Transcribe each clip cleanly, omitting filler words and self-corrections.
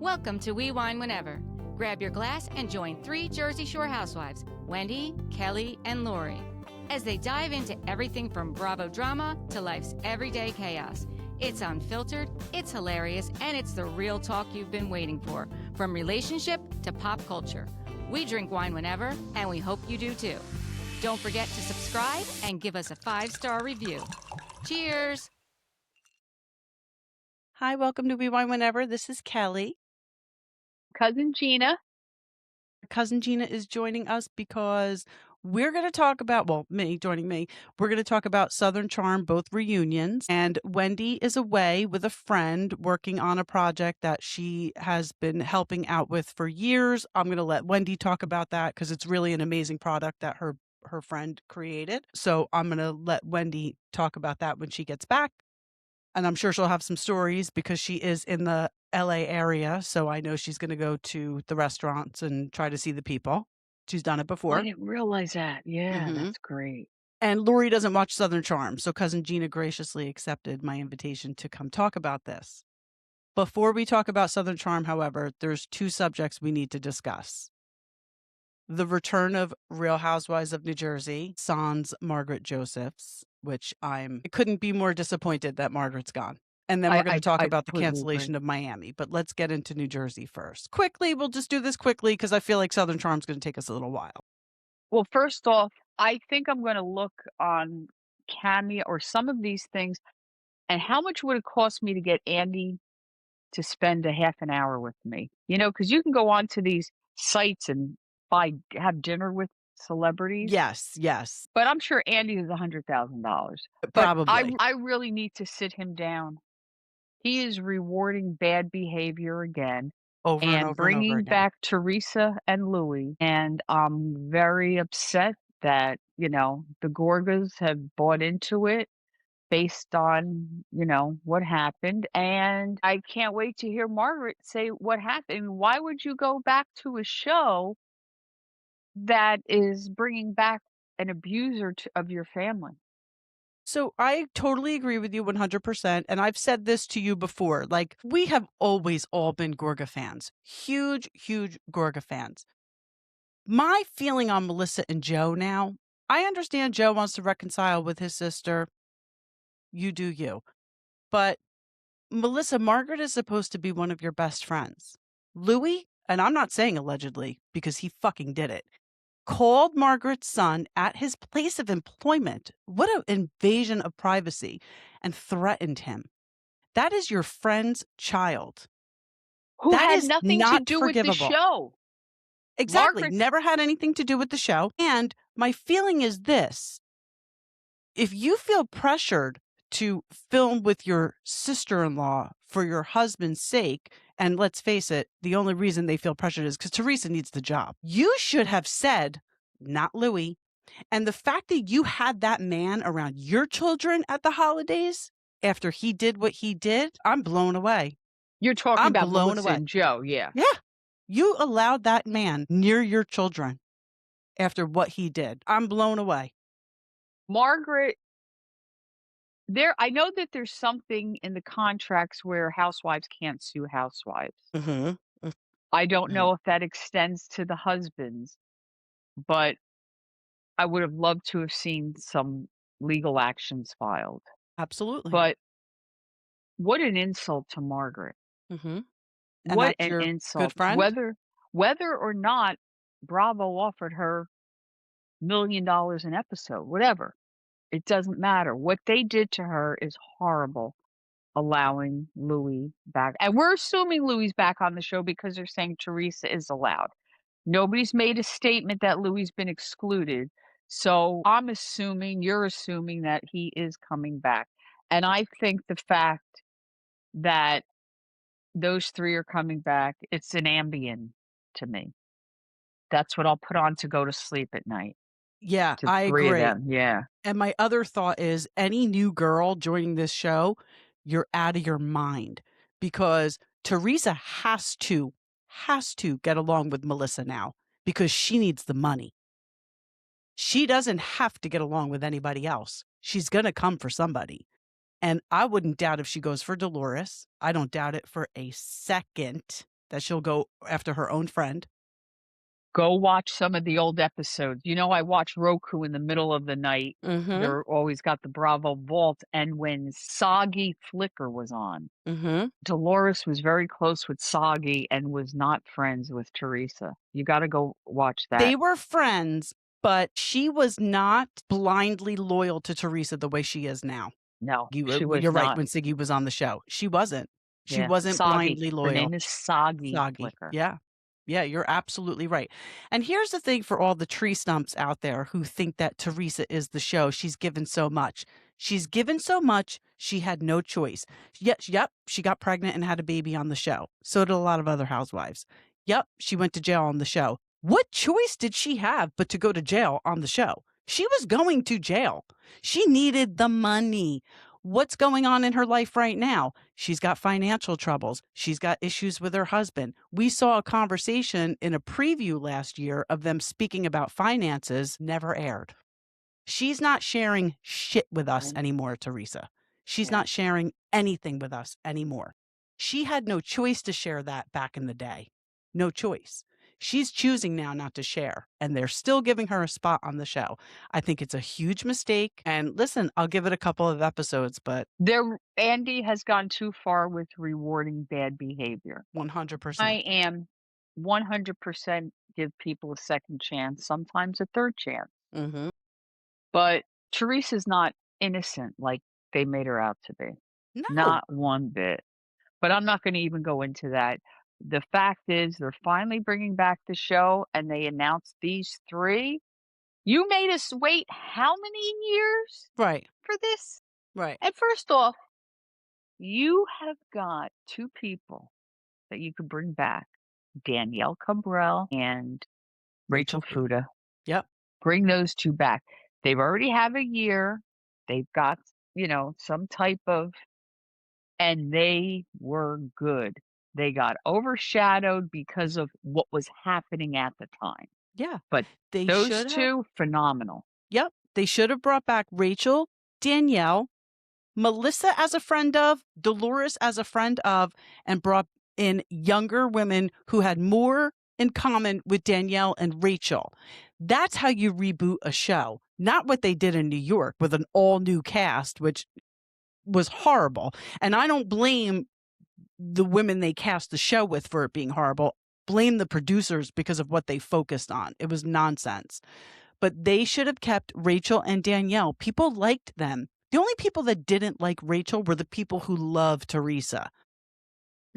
Welcome to We Wine Whenever. Grab your glass and join three Jersey Shore housewives, Wendy, Kelly, and Lori, as they dive into everything from Bravo drama to life's everyday chaos. It's unfiltered, it's hilarious, and it's the real talk you've been waiting for, from relationship to pop culture. We drink wine whenever, and we hope you do too. Don't forget to subscribe and give us a 5-star review. Cheers! Hi, welcome to We Wine Whenever. This is Kelly. Cousin Gina. Cousin Gina is joining us because we're going to talk about, joining me, we're going to talk about Southern Charm, both reunions. And Wendy is away with a friend working on a project that she has been helping out with for years. I'm going to let Wendy talk about that because it's really an amazing product that her friend created. So I'm going to let Wendy talk about that when she gets back. And I'm sure she'll have some stories because she is in the LA area. So I know she's going to go to the restaurants and try to see the people. She's done it before. I didn't realize that. Yeah, that's great. And Lori doesn't watch Southern Charm. So Cousin Gina graciously accepted my invitation to come talk about this. Before we talk about Southern Charm, however, there's two subjects we need to discuss. The return of Real Housewives of New Jersey, sans Margaret Josephs, which I couldn't be more disappointed that Margaret's gone. And then we're going to talk about the cancellation of Miami. But let's get into New Jersey first. Quickly, we'll just do this quickly because I feel like Southern Charm's going to take us a little while. Well, first off, I think I'm going to look on Cameo or some of these things. And how much would it cost me to get Andy to spend a half an hour with me? You know, because you can go on to these sites and have dinner with celebrities. Yes. But I'm sure Andy is $100,000. Probably. But I really need to sit him down. He is rewarding bad behavior again. Over and over bringing and over again. back Teresa and Louis. And I'm very upset that, you know, the Gorgas have bought into it based on, you know, what happened. And I can't wait to hear Margaret say what happened. Why would you go back to a show that is bringing back an abuser of your family? So I totally agree with you 100%. And I've said this to you before. Like, we have always all been Gorga fans. Huge Gorga fans. My feeling on Melissa and Joe now, I understand Joe wants to reconcile with his sister. You do you. But Melissa, Margaret is supposed to be one of your best friends. Louis, and I'm not saying allegedly because he fucking did it, called Margaret's son at his place of employment. What an invasion of privacy, and threatened him. That is your friend's child. Who had nothing to do with the show. Exactly. Never had anything to do with the show. And my feeling is this. If you feel pressured to film with your sister-in-law for your husband's sake, and let's face it, the only reason they feel pressured is because Teresa needs the job. You should have said, not Louis. And the fact that you had that man around your children at the holidays after he did what he did, I'm blown away. You're talking about Melissa and Joe, yeah. Yeah. You allowed that man near your children after what he did. I'm blown away. Margaret, I know that there's something in the contracts where housewives can't sue housewives. I don't know if that extends to the husbands, but I would have loved to have seen some legal actions filed. Absolutely. But what an insult to Margaret. What an insult. Good friend? Whether or not Bravo offered her $1 million an episode, whatever. It doesn't matter. What they did to her is horrible, allowing Louis back. And we're assuming Louis back on the show because they're saying Teresa is allowed. Nobody's made a statement that Louis been excluded. So you're assuming that he is coming back. And I think the fact that those three are coming back, it's an Ambien to me. That's what I'll put on to go to sleep at night. Yeah, I agree. Yeah. And my other thought is any new girl joining this show, you're out of your mind because Teresa has to get along with Melissa now because she needs the money. She doesn't have to get along with anybody else. She's going to come for somebody. And I wouldn't doubt if she goes for Dolores. I don't doubt it for a second that she'll go after her own friend. Go watch some of the old episodes. You know, I watch Roku in the middle of the night. Mm-hmm. They're always got the Bravo Vault, and when Soggy Flicker was on, Mm-hmm. Dolores was very close with Soggy and was not friends with Teresa. You gotta go watch that. They were friends, but she was not blindly loyal to Teresa the way she is now. No, she You're was right. not. When Siggy was on the show, she wasn't. She Yeah, wasn't Soggy. blindly Her loyal. name is Soggy Flicker. Yeah. Yeah, you're absolutely right. And here's the thing for all the tree stumps out there who think that Teresa is the show. She's given so much. She's given so much, she had no choice. Yep, she got pregnant and had a baby on the show. So did a lot of other housewives. Yep, she went to jail on the show. What choice did she have but to go to jail on the show? She was going to jail. She needed the money. What's going on in her life right now? She's got financial troubles. She's got issues with her husband. We saw a conversation in a preview last year of them speaking about finances, never aired. She's not sharing shit with us anymore, Teresa. She's not sharing anything with us anymore. She had no choice to share that back in the day. No choice. She's choosing now not to share, and they're still giving her a spot on the show. I think it's a huge mistake. And listen, I'll give it a couple of episodes, but Andy has gone too far with rewarding bad behavior. 100%. I am 100% give people a second chance, sometimes a third chance. Mm-hmm. But Teresa's not innocent like they made her out to be. No. Not one bit. But I'm not going to even go into that. The fact is, they're finally bringing back the show, and they announced these 3. You made us wait how many years Right. for this? Right. And first off, you have got 2 people that you could bring back, Danielle Cabral and Rachel Fuda. Yep. Bring those 2 back. They've already have a year. They've got, some type of, and they were good. They got overshadowed because of what was happening at the time. Yeah. But They those should 2, phenomenal. Yep. They should have brought back Rachel, Danielle, Melissa as a friend of, Dolores as a friend of, and brought in younger women who had more in common with Danielle and Rachel. That's how you reboot a show, not what they did in New York with an all new cast, which was horrible. And I don't blame the women they cast the show with for it being horrible. Blame the producers because of what they focused on. It was nonsense. But they should have kept Rachel and Danielle. People liked them. The only people that didn't like Rachel were the people who loved Teresa.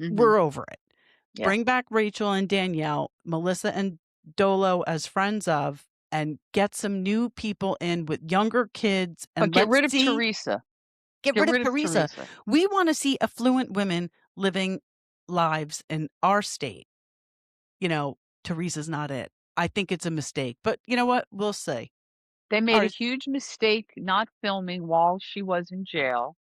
Mm-hmm. We're over it. Yeah. Bring back Rachel and Danielle, Melissa and Dolo as friends of, and get some new people in with younger kids. And But get rid of Teresa. Get rid of Teresa. We want to see affluent women living lives in our state. Teresa's not it. I think it's a mistake, but you know what? We'll see. They made a huge mistake not filming while she was in jail,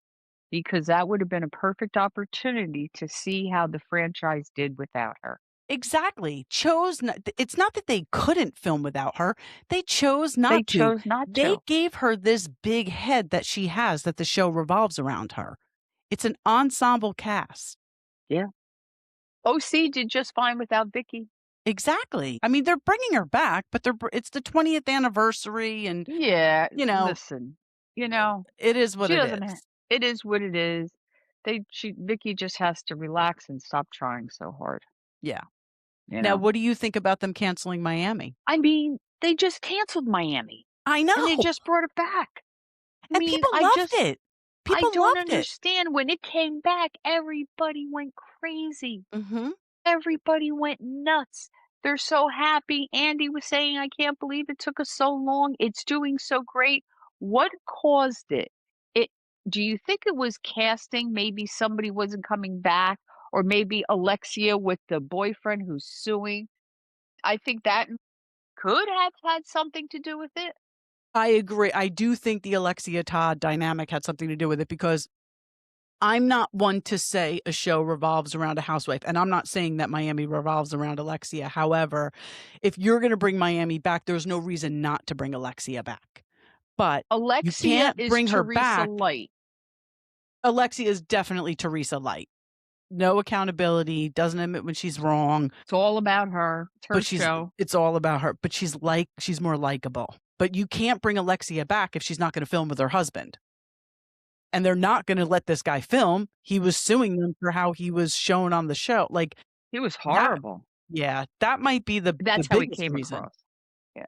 because that would have been a perfect opportunity to see how the franchise did without her. Exactly. It's not that they couldn't film without her. They chose not to. They gave her this big head that she has, that the show revolves around her. It's an ensemble cast. Yeah. OC did just fine without Vicky. Exactly. I mean, they're bringing her back, but it's the 20th anniversary, and listen, it is what it is. It is what it is. Vicky just has to relax and stop trying so hard. Yeah. Now, what do you think about them canceling Miami? I mean, they just canceled Miami. I know. And they just brought it back. People loved it. I don't understand. When it came back, everybody went crazy. Mm-hmm. Everybody went nuts. They're so happy. Andy was saying, I can't believe it took us so long. It's doing so great. What caused it? Do you think it was casting? Maybe somebody wasn't coming back, or maybe Alexia with the boyfriend who's suing. I think that could have had something to do with it. I agree. I do think the Alexia Todd dynamic had something to do with it, because I'm not one to say a show revolves around a housewife, and I'm not saying that Miami revolves around Alexia. However, if you're going to bring Miami back, there's no reason not to bring Alexia back. But Alexia you can't bring her Teresa back. Light. Alexia is definitely Teresa Light. no accountability, doesn't admit when she's wrong. It's all about her. It's her But show. it's all about her. But she's more likable. But you can't bring Alexia back if she's not going to film with her husband. And they're not going to let this guy film. He was suing them for how he was shown on the show. Like, He was horrible. That might be That's the how he biggest came reason. across. Yeah.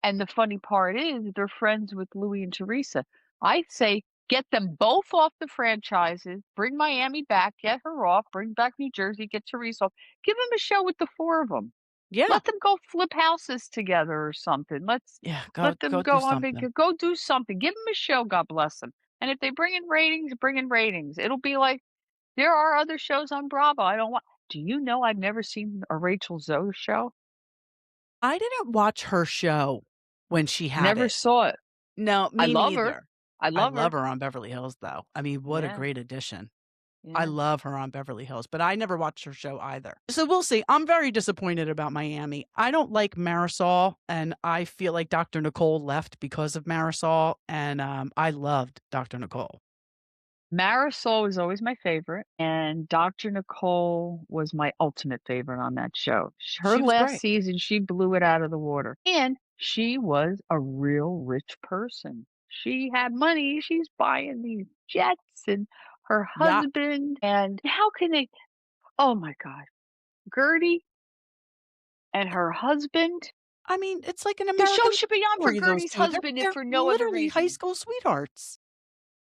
And the funny part is they're friends with Louis and Teresa. I say get them both off the franchises, bring Miami back, get her off, bring back New Jersey, get Teresa off. Give them a show with the four of them. Yeah. Let them go flip houses together or something. Let them go on vacation. Go do something. Give them a show, God bless them. And if they bring in ratings, bring in ratings. It'll be like there are other shows on Bravo. I don't want. Do you know I've never seen a Rachel Zoe show? I didn't watch her show when she had Never it. saw it. No, me I love neither. her. I love her on Beverly Hills, though. I mean, what a great addition. I Yeah. love her on Beverly Hills, but I never watched her show either. So we'll see. I'm very disappointed about Miami. I don't like Marisol, and I feel like Dr. Nicole left because of Marisol, and I loved Dr. Nicole. Marisol was always my favorite, and Dr. Nicole was my ultimate favorite on that show. Her She was last great. season, she blew it out of the water. And she was a real rich person. She had money. She's buying these jets and her Yeah. husband. And how can they? Oh my God. Gertie and her husband. I mean, it's like an The American show should be on for story, those Gertie's two. husband if They're for no other literally high reason. school sweethearts.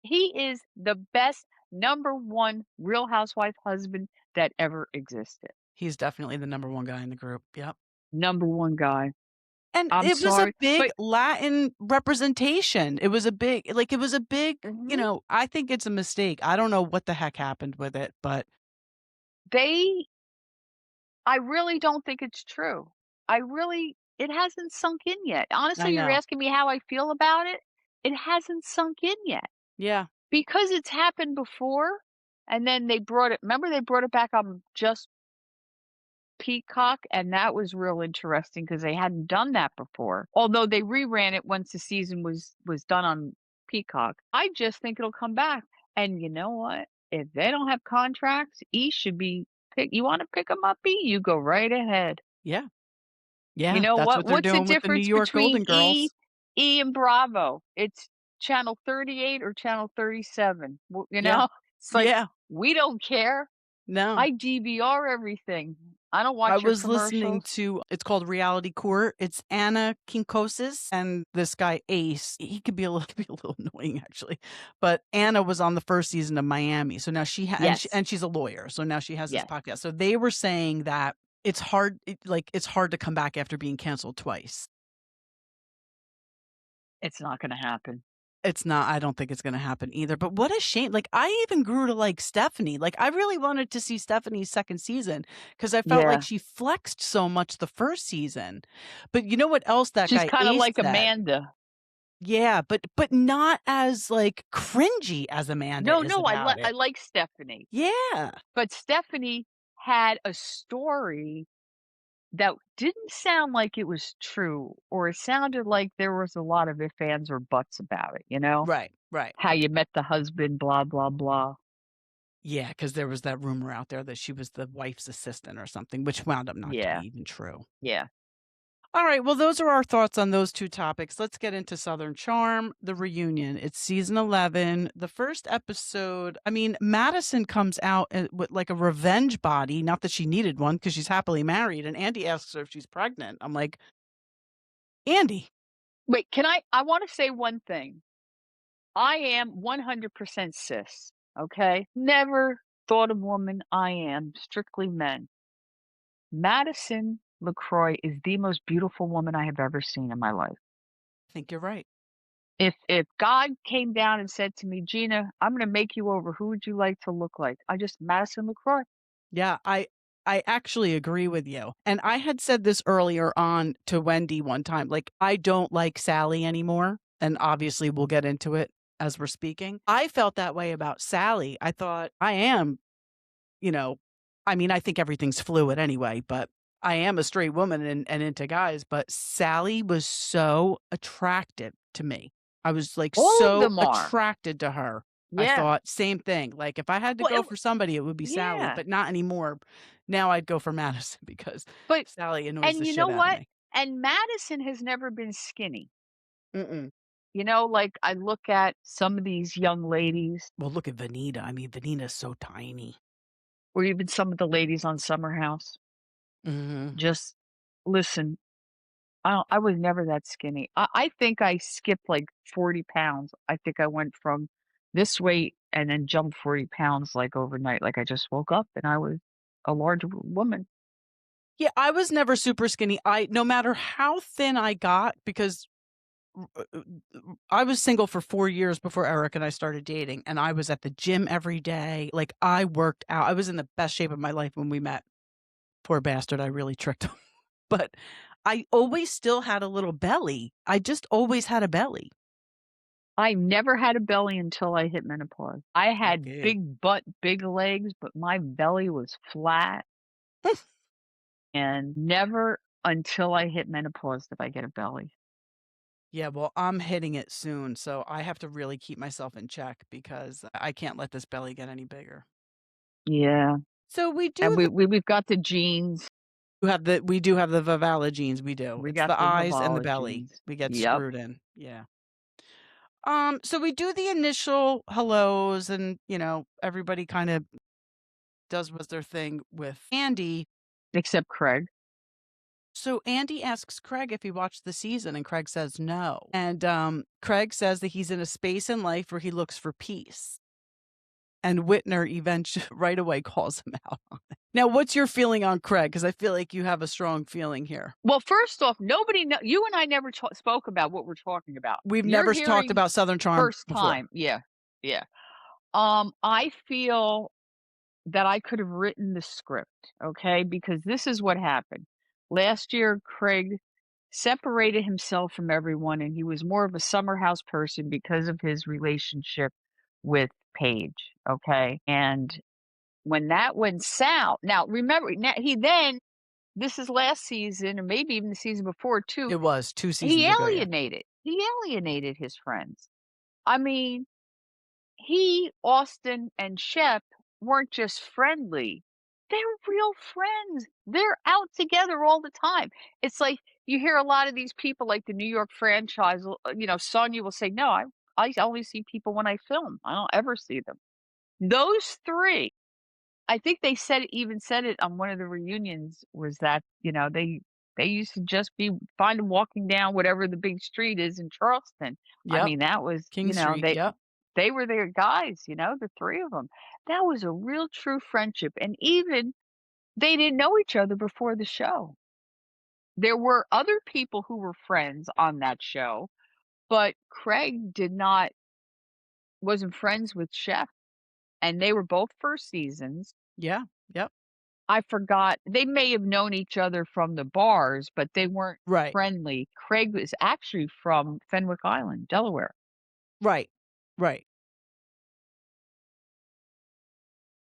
He is the best #1 Real Housewife husband that ever existed. He's definitely the number one guy in the group. Yep. #1 guy. And I'm it was sorry, a big but Latin representation. It was a big, Mhm. you know, I think it's a mistake. I don't know what the heck happened with it, but I really don't think it's true. It hasn't sunk in yet. I Honestly, you're know. asking me how I feel about it? It hasn't sunk in yet. Yeah. Because it's happened before, and then they brought it back on just Peacock, and that was real interesting because they hadn't done that before. Although they reran it once the season was done on Peacock. I just think it'll come back. And you know what? If they don't have contracts, E should be you wanna pick them up, E? You go right ahead. Yeah. You Yeah. know That's what? what they're What's the doing with the New difference York Golden between Girls. E and Bravo? It's channel 38 or channel 37. You Yeah. know? It's like, Yeah. we don't care. No. I DVR everything. I don't I watch your was listening commercials. to, it's called Reality Court. It's Anna Kinkosis and this guy Ace. He could be a little annoying actually, but Anna was on the first season of Miami. So now Yes. and she's a lawyer. So now she has this Yes. podcast. So they were saying that it's hard to come back after being canceled twice. It's not gonna happen. It's not. I don't think it's going to happen either. But what a shame. Like, I even grew to like Stephanie. Like, I really wanted to see Stephanie's second season because I felt like Yeah. she flexed so much the first season. But you know what else that She's guy kinda Ace like said? Amanda. Yeah, but not as like cringy as Amanda is No, about I it. like Stephanie. Yeah. But Stephanie had a story that didn't sound like it was true, or it sounded like there was a lot of ifs, ands, or buts about it, you know? Right. Right. How you met the husband, blah, blah, blah. Yeah, because there was that rumor out there that she was the wife's assistant or something, which wound up not to Yeah. be even true. Yeah. All right, well, those are our thoughts on those two topics. Let's get into Southern Charm, the reunion. It's season 11. The first episode, I mean, Madison comes out with like a revenge body. Not that she needed one because she's happily married. And Andy asks her if she's pregnant. I'm like, Andy. Wait, I want to say one thing. I am 100% cis, okay? Never thought a woman. I am strictly men. Madison LaCroix is the most beautiful woman I have ever seen in my life. I think you're right. If God came down and said to me, Gina, I'm going to make you over, who would you like to look like? Madison LaCroix. Yeah, I actually agree with you. And I had said this earlier on to Wendy one time, like, I don't like Salley anymore. And obviously we'll get into it as we're speaking. I felt that way about Salley. I thought I am, I mean, I think everything's fluid anyway, but I am a straight woman and into guys, but Salley was so attractive to me. I was like All of so them are. attracted to her. I Yeah. thought same thing. Like if I had to Well, go for somebody, it would be Salley, yeah. but not anymore. Now I'd go for Madison because But Salley annoys and the you know shit out of what? me. And Madison has never been skinny. Mm-mm. You know, like, I look at some of these young ladies Well, look at Venita. I mean, Venita's so tiny. or even some of the ladies on Summer House. Mhm. Just listen, I was never that skinny. I think I skipped, like, 40 pounds. I think I went from this weight and then jumped 40 pounds, like, overnight. Like, I just woke up and I was a large woman. Yeah, I was never super skinny. No matter how thin I got, because I was single for 4 years before Eric and I started dating, and I was at the gym every day. Like, I worked out. I was in the best shape of my life when we met. Poor bastard, I really tricked him. But I always still had a little belly. I just always had a belly. I never had a belly until I hit menopause. I had Okay. big butt, big legs, but my belly was flat, and never until I hit menopause did I get a belly. Yeah, well, I'm hitting it soon, so I have to really keep myself in check because I can't let this belly get any bigger. Yeah, So we and do we've got the genes. we do have the Vivala genes, we do. We It's got the the eyes and the Vivala belly. genes. We get Yep, screwed in. Yeah. So we do the initial hellos and, everybody kind of does was their thing with Andy. except Craig. So Andy asks Craig if he watched the season and Craig says no. And Craig says that he's in a space in life where he looks for peace. And Whitner eventually right away calls him out on it. Now, what's your feeling on Craig? Because I feel like you have a strong feeling here. Well, first off, nobody know you and I never spoke about what we're talking about. We've You're never talked hearing about Southern Charm first before. time. Yeah, yeah. I feel that I could have written the script, okay? Because this is what happened. Last year, Craig separated himself from everyone, and he was more of a summer house person because of his relationship with Paige, okay? And when that went south, now remember, now he then, this is last season, or maybe even the season before too, It was 2 he seasons ago, yeah. alienated his friends. I mean, Austin, and Shep weren't just friendly. They're real friends. They're out together all the time. It's like you hear a lot of these people, like the New York franchise, Sonya will say, "No, I only see people when I film. I don't ever see them." Those three, I think they said it on one of the reunions, was that, they used to just be find them walking down whatever the big street is in Charleston. I Yep. mean, that was, King Street, yep. they were their guys, the 3 of them. That was a real true friendship, and even they didn't know each other before the show. There were other people who were friends on that show, but Craig did not wasn't friends with Chef, and they were both first seasons. Yeah, yep. I forgot, they may have known each other from the bars, but they weren't Right, friendly. Craig was actually from Fenwick Island, Delaware. right, right.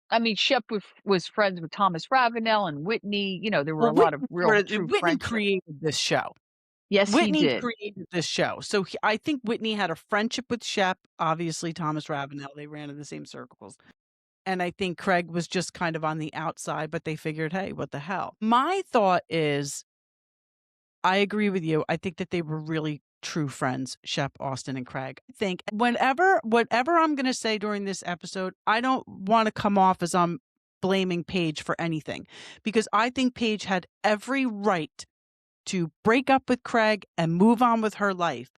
I mean, Shep was friends with Thomas Ravenel and Whitney, there were Well, a lot of real true Whitney friendship. created this show. Yes, he Whitney did. created this show. So I think Whitney had a friendship with Shep, obviously Thomas Ravenel, they ran in the same circles. And I think Craig was just kind of on the outside, but they figured, hey, what the hell? My thought is, I agree with you. I think that they were really true friends, Shep, Austin, and Craig. I think whatever I'm going to say during this episode, I don't want to come off as I'm blaming Paige for anything, because I think Paige had every right to break up with Craig and move on with her life.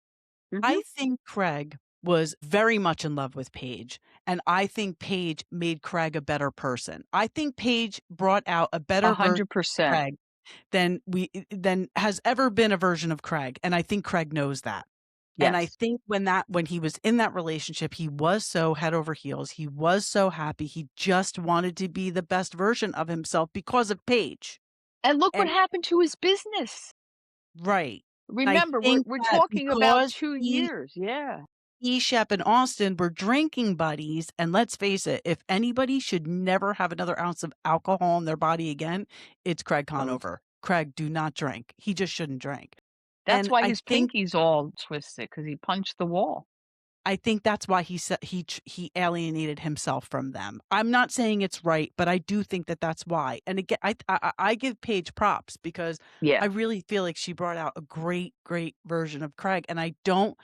Mhm. I think Craig was very much in love with Paige, and I think Paige made Craig a better person. I think Paige brought out a better version of 100%. Craig than has ever been a version of Craig, and I think Craig knows that. And I Yes. think when he was in that relationship, he was so head over heels. He was so happy. He just wanted to be the best version of himself because of Paige. And look what And happened to his business. right. I Remember, think we're that talking about because 2 years. Yeah. Shep and Austin were drinking buddies, and let's face it, if anybody should never have another ounce of alcohol in their body again, it's Craig Conover. Craig, do not drink. He just shouldn't drink. That's And why I his think pinky's all twisted, because he punched the wall. I think that's why he said he alienated himself from them. I'm not saying it's right, but I do think that that's why. And again, I give Paige props because Yeah. I really feel like she brought out a great version of Craig, and I don't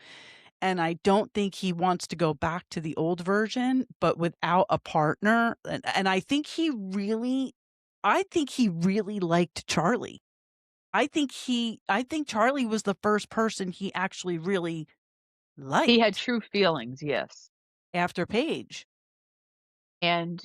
think he wants to go back to the old version, but without a partner. And I think he really liked Charlie. I think Charlie was the first person he actually really liked. He had true feelings, yes. After Paige. And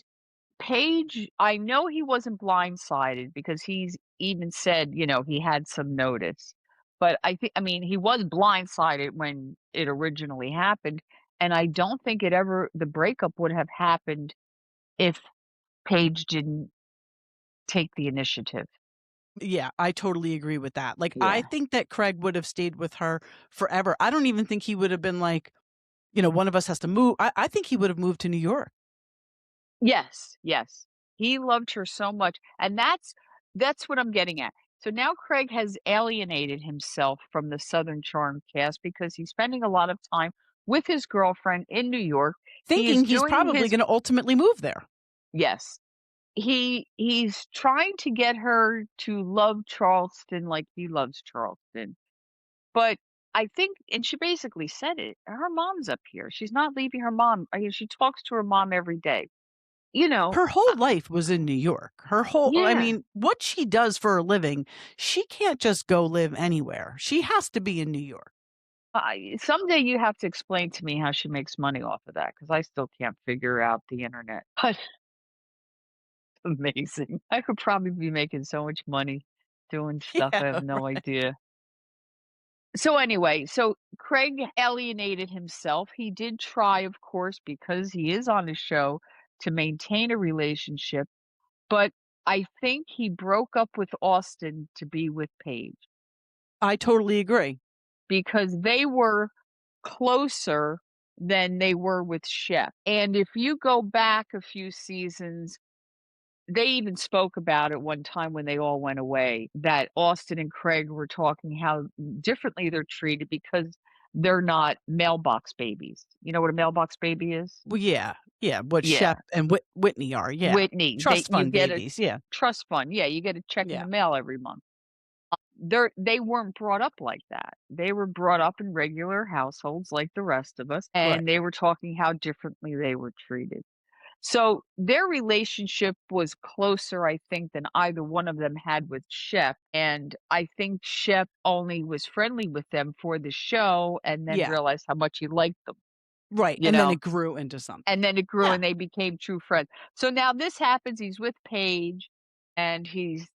Paige, I know he wasn't blindsided because he's even said, he had some notice. But I mean, he was blindsided when it originally happened. And I don't think the breakup would have happened if Paige didn't take the initiative. Yeah, I totally agree with that. Like, I Yeah. think that Craig would have stayed with her forever. I don't even think he would have been like, one of us has to move. I think he would have moved to New York. Yes, yes. He loved her so much, and that's what I'm getting at. So now Craig has alienated himself from the Southern Charm cast because he's spending a lot of time with his girlfriend in New York. He is Thinking he's doing probably his going to ultimately move there. Yes. He's trying to get her to love Charleston like he loves Charleston. But I think, and she basically said it, her mom's up here. She's not leaving her mom. I mean, she talks to her mom every day. You know, Her whole life was in New York. I yeah. mean, what she does for a living, she can't just go live anywhere. She has to be in New York. Someday you have to explain to me how she makes money off of that because I still can't figure out the internet. But amazing. I could probably be making so much money doing stuff. I have Yeah, no right. idea. So anyway, so Craig alienated himself. He did try, of course, because he is on the show, to maintain a relationship, but I think he broke up with Austin to be with Paige I totally agree. because they were closer than they were with Shep. And if you go back a few seasons, they even spoke about it one time when they all went away, that Austin and Craig were talking how differently they're treated because they're not mailbox babies. You know what a mailbox baby is? Well, yeah. Yeah, what Yeah. Shep and Whitney are, yeah. Whitney, Trust you fund get a babies, yeah. trust fund. Yeah, you get a check in the Yeah, mail every month. They weren't brought up like that. They were brought up in regular households like the rest of us, right. and they were talking how differently they were treated. So their relationship was closer, I think, than either one of them had with Shep. And I think Shep only was friendly with them for the show and then Yeah, realized how much he liked them, right, you and then know, it grew into something. and then it grew Yeah. and they became true friends. So now this happens. He's with Paige and he's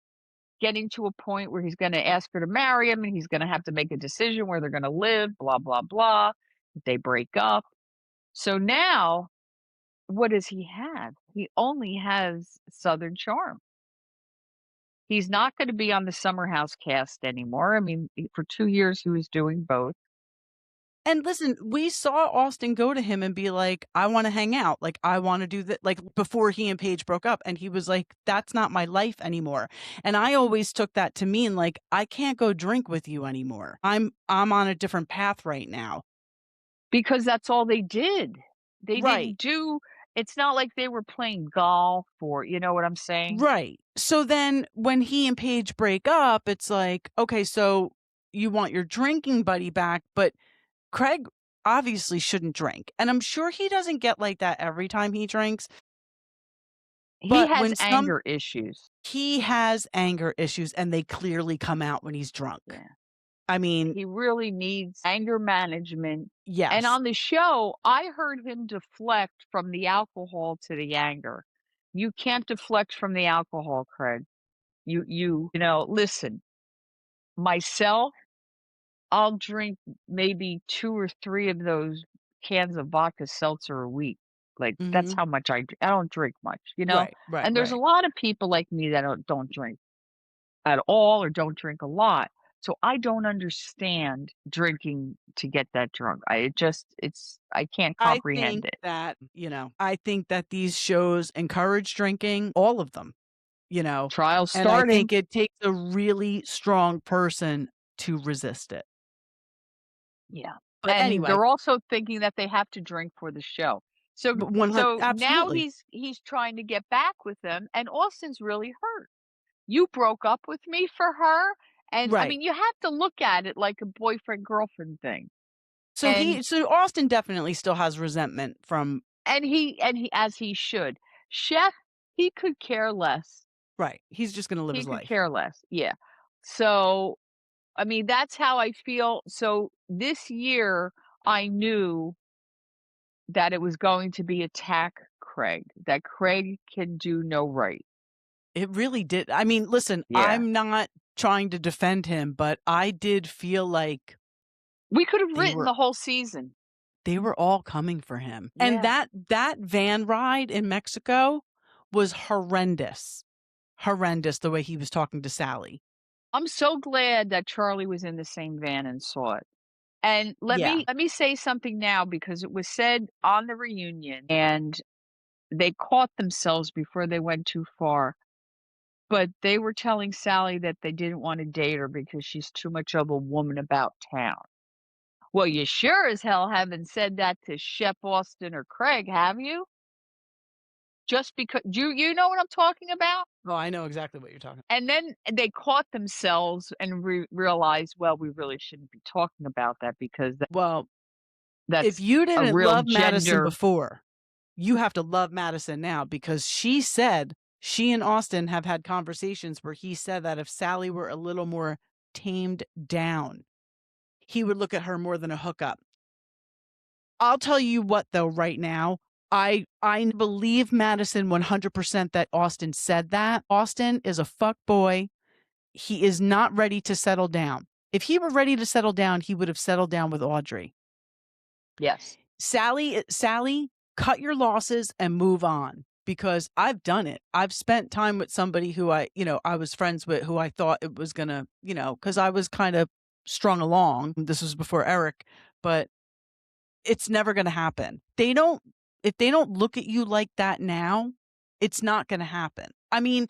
getting to a point where he's going to ask her to marry him and he's going to have to make a decision where they're going to live, blah, blah, blah. They break up. So now what does he have? He only has Southern Charm. He's not gonna be on the Summer House cast anymore. I mean, for 2 years, he was doing both. And listen, we saw Austin go to him and be like, "I wanna hang out, like, I wanna do that," like, before he and Paige broke up, and he was like, "That's not my life anymore." And I always took that to mean, like, "I can't go drink with you anymore. I'm on a different path right now." Because that's all they did. They Right, didn't do It's not like they were playing golf or you know what I'm saying? right. So then when he and Paige break up, it's like, "Okay, so you want your drinking buddy back, but Craig obviously shouldn't drink." And I'm sure he doesn't get like that every time he drinks, He but has when anger issues. he has anger issues and they clearly come out when he's drunk. Yeah. I mean, He really needs anger management. And yes. on the show, I heard him deflect from the alcohol to the anger. You can't deflect from the alcohol, Craig. Listen, myself, I'll drink maybe 2 or 3 of those cans of vodka seltzer a week. Like, that's Mhm. how much I don't drink much, you know? Right, right, And there's a right. lot of people like me that don't drink at all or don't drink a lot. So I don't understand drinking to get that drunk. I can't I comprehend think it. that, I think that these shows encourage drinking, all of them, Trial and I starting. think it takes a really strong person to resist it. Yeah. But And anyway, they're also thinking that they have to drink for the show. So but 100 so now absolutely. he's trying to get back with them, and Austin's really hurt. You broke up with me for her, and I Right. mean, you have to look at it like a boyfriend-girlfriend thing. So And so Austin definitely still has resentment from he as he should. Chef, he could care less. right. He's just gonna live He his could life. care less. Yeah. So, I mean, that's how I feel. So this year, I knew that it was going to be attack Craig, that Craig can do no right. It really did. I mean, listen, Yeah. I'm not trying to defend him, but I did feel like We could have they written were the whole season. they were all coming for him. And Yeah. that van ride in Mexico was horrendous. Horrendous the way he was talking to Salley. I'm so glad that Charlie was in the same van and saw it. And Yeah. let me say something now because it was said on the reunion and they caught themselves before they went too far. But they were telling Salley that they didn't want to date her because she's too much of a woman about town. Well, you sure as hell haven't said that to Shep Austin or Craig, have you? Just because you know what I'm talking about? Oh, I know exactly what you're talking about. And then they caught themselves and realized, well, we really shouldn't be talking about that because Well, if that's you a didn't real love Madison gender. before, you have to love Madison now because she said she and Austin have had conversations where he said that if Salley were a little more tamed down, he would look at her more than a hookup. I'll tell you what though right now, I believe Madison 100% that Austin said that. Austin is a fuck boy. He is not ready to settle down. If he were ready to settle down, he would have settled down with Audrey. Yes. Salley, cut your losses and move on because I've done it. I've spent time with somebody who I was friends with who I thought it was going to, cuz I was kind of strung along. This was before Eric, but it's never going to happen. If they don't look at you like that now, it's not going to happen. I mean,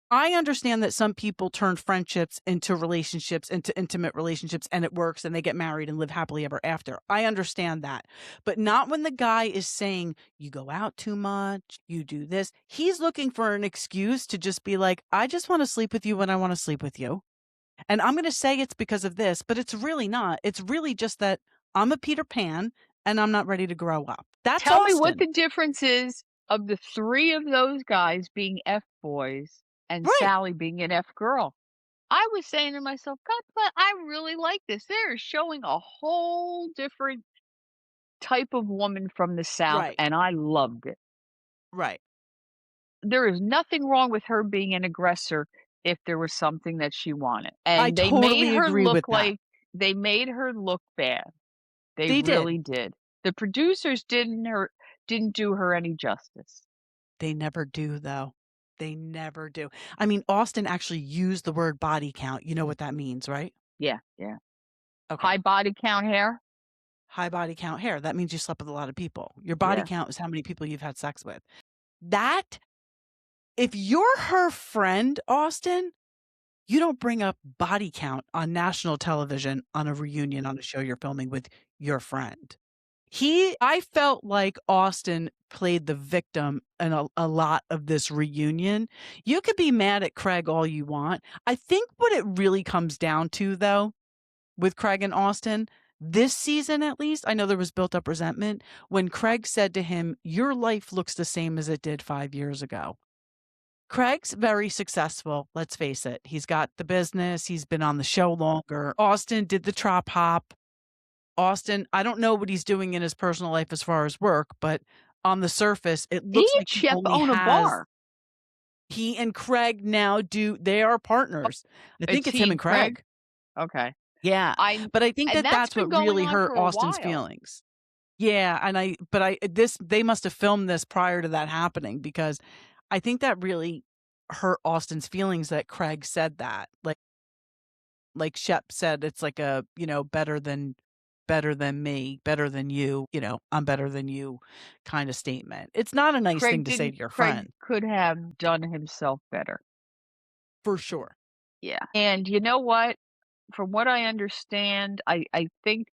I understand that some people turn friendships into relationships, into intimate relationships, and it works and they get married and live happily ever after. I understand that. But not when the guy is saying, you go out too much, you do this. He's looking for an excuse to just be like, I just want to sleep with you when I want to sleep with you. And I'm going to say it's because of this, but it's really not. It's really just that I'm a Peter Pan and I'm not ready to grow up. That's Tell me what Austin. the difference is of the 3 of those guys being F boys and Right. Salley being an F girl. I was saying to myself, God, but I really like this. They're showing a whole different type of woman from the South, Right. and I loved it. Right. There is nothing wrong with her being an aggressor if there was something that she wanted. I And totally agree with that. they made her look bad. They They did. really did. The producers didn't do her any justice. They never do, though. They never do. I mean, Austin actually used the word body count. You know what that means, right? Yeah, yeah. Okay. High body count hair? High body count hair. That means you slept with a lot of people. Your body Yeah. count is how many people you've had sex with. That, if you're her friend, Austin, you don't bring up body count on national television on a reunion on a show you're filming with your friend. I felt like Austin played the victim in a lot of this reunion. You could be mad at Craig all you want. I think what it really comes down to, though, with Craig and Austin, this season at least, I know there was built up resentment when Craig said to him, your life looks the same as it did 5 years ago. Craig's very successful, let's face it. He's got the business. He's been on the show longer. Austin did the trop hop. Austin, I don't know what he's doing in his personal life as far as work, but on the surface, it He looks and like he Shep only own a has bar. he and Craig now they are partners. I think it's him and Craig. Okay. Yeah. But I think And that that's that's been what going really on hurt for a Austin's while. feelings. Yeah, and they must have filmed this prior to that happening because I think that really hurt Austin's feelings that Craig said that. Like Shep said, it's like a, better than me, better than you, I'm better than you kind of statement. It's not a nice thing to say to your Craig friend. could have done himself better. For sure. Yeah. And you know what? From what I understand, I think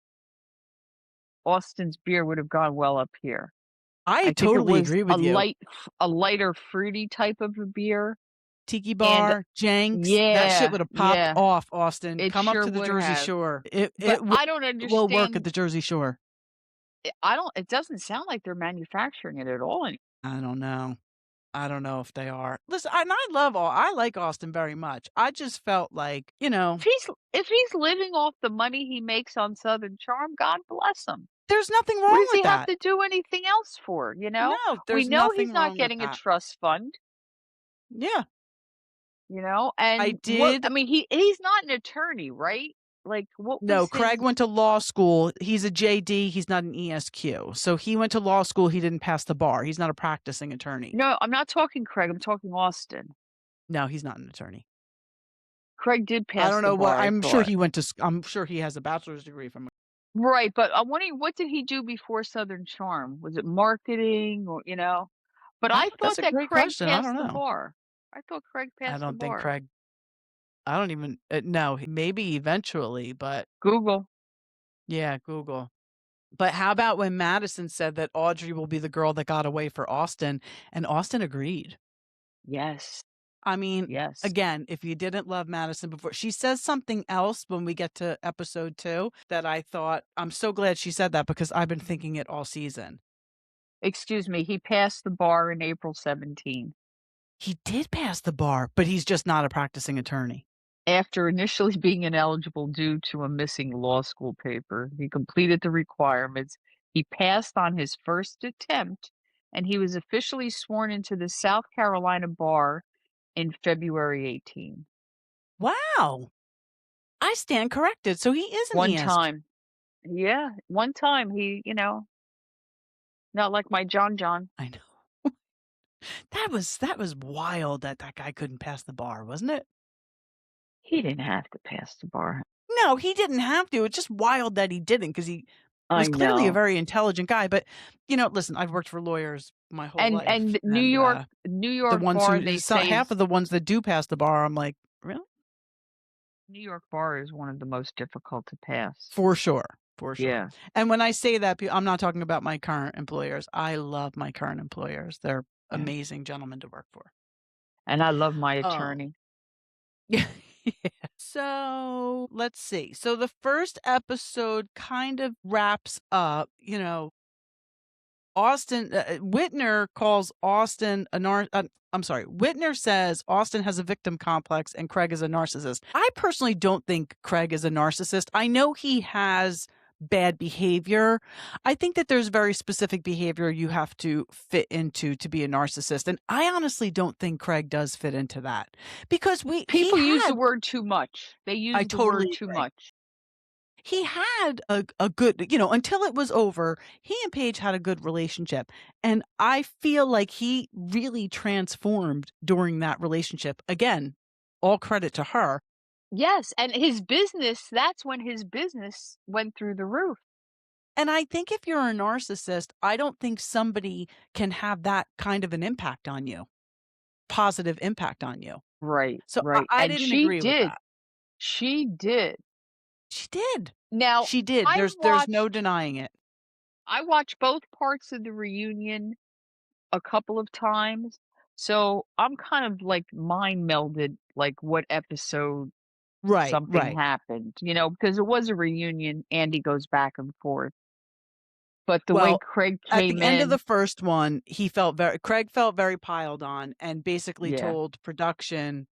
Austin's beer would have gone well up here. I think it totally was agree with you. a lighter fruity type of a beer. Tiki Bar, Jenks, that shit would have popped off, Austin. It Come up sure to the would Jersey have. Shore. But I don't Will work at understand. the Jersey Shore. It doesn't sound like they're manufacturing it at all. I don't know. I don't know if they are. Listen, and I like Austin very much. I just felt like, If he's living off the money he makes on Southern Charm, God bless him. there's nothing What wrong does with he have that. to do anything else for, No, We there's know nothing he's not wrong with getting a that. trust fund, Yeah. and he's not an attorney, right? Like, what was No, Craig went to law school. He's a JD. He's not an ESQ. So he went to law school. He didn't pass the bar. He's not a practicing attorney. No, I'm not talking Craig. I'm talking Austin. No, he's not an attorney. Craig did pass I don't know the bar, what. I'm sure he went to. I'm sure he has a bachelor's degree from. Right, but I'm wondering, what did he do before Southern Charm? Was it marketing or, But I That's thought a that great Craig question. I passed don't the know. bar. I thought Craig I passed the don't think bar. Craig. I don't even no. Maybe eventually, but Google. yeah, Google. But how about when Madison said that Audrey will be the girl that got away for Austin, and Austin agreed? Yes. I mean, Yes. again, if you didn't love Madison before, she says something else when we get to episode 2 that I thought, I'm so glad she said that because I've been thinking it all season. Excuse me, he passed the bar in April 17. He did pass the bar, but he's just not a practicing attorney. After initially being ineligible due to a missing law school paper, he completed the requirements. He passed on his first attempt, and he was officially sworn into the South Carolina bar in February 18. Wow. I stand corrected. So he is an One ESQ. time. Yeah, one time he, not like my John. I know. That was wild that guy couldn't pass the bar, wasn't it? He didn't have to pass the bar. No, he didn't have to. It's just wild that he didn't because he was clearly a very intelligent guy. But, listen, I've worked for lawyers my whole life. And New York the ones bar, who, they say half of the ones that do pass the bar, I'm like, really? New York bar is one of the most difficult to pass. For sure. For sure. Yeah. And when I say that, I'm not talking about my current employers. I love my current employers. They're amazing gentlemen to work for. And I love my attorney. Yeah. So let's see. So the first episode kind of wraps up, Austin, Whitner calls Austin Whitner says Austin has a victim complex and Craig is a narcissist. I personally don't think Craig is a narcissist. I know he has bad behavior. I think that there's very specific behavior you have to fit into to be a narcissist. And I honestly don't think Craig does fit into that because people use the word too much. They use the word too much. He had a good, until it was over, he and Paige had a good relationship. And I feel like he really transformed during that relationship. Again, all credit to her. Yes, and his business, that's when his business went through the roof. And I think if you're a narcissist, I don't think somebody can have that kind of an impact on you, positive impact on you. Right, so right. I didn't agree with that. She did. She did. Now, she did. There's no denying it. I watched both parts of the reunion a couple of times. So I'm kind of like mind melded, like what episode something happened, because it was a reunion. Andy goes back and forth. But the way Craig came at the end of the first one, Craig felt very piled on and basically told production,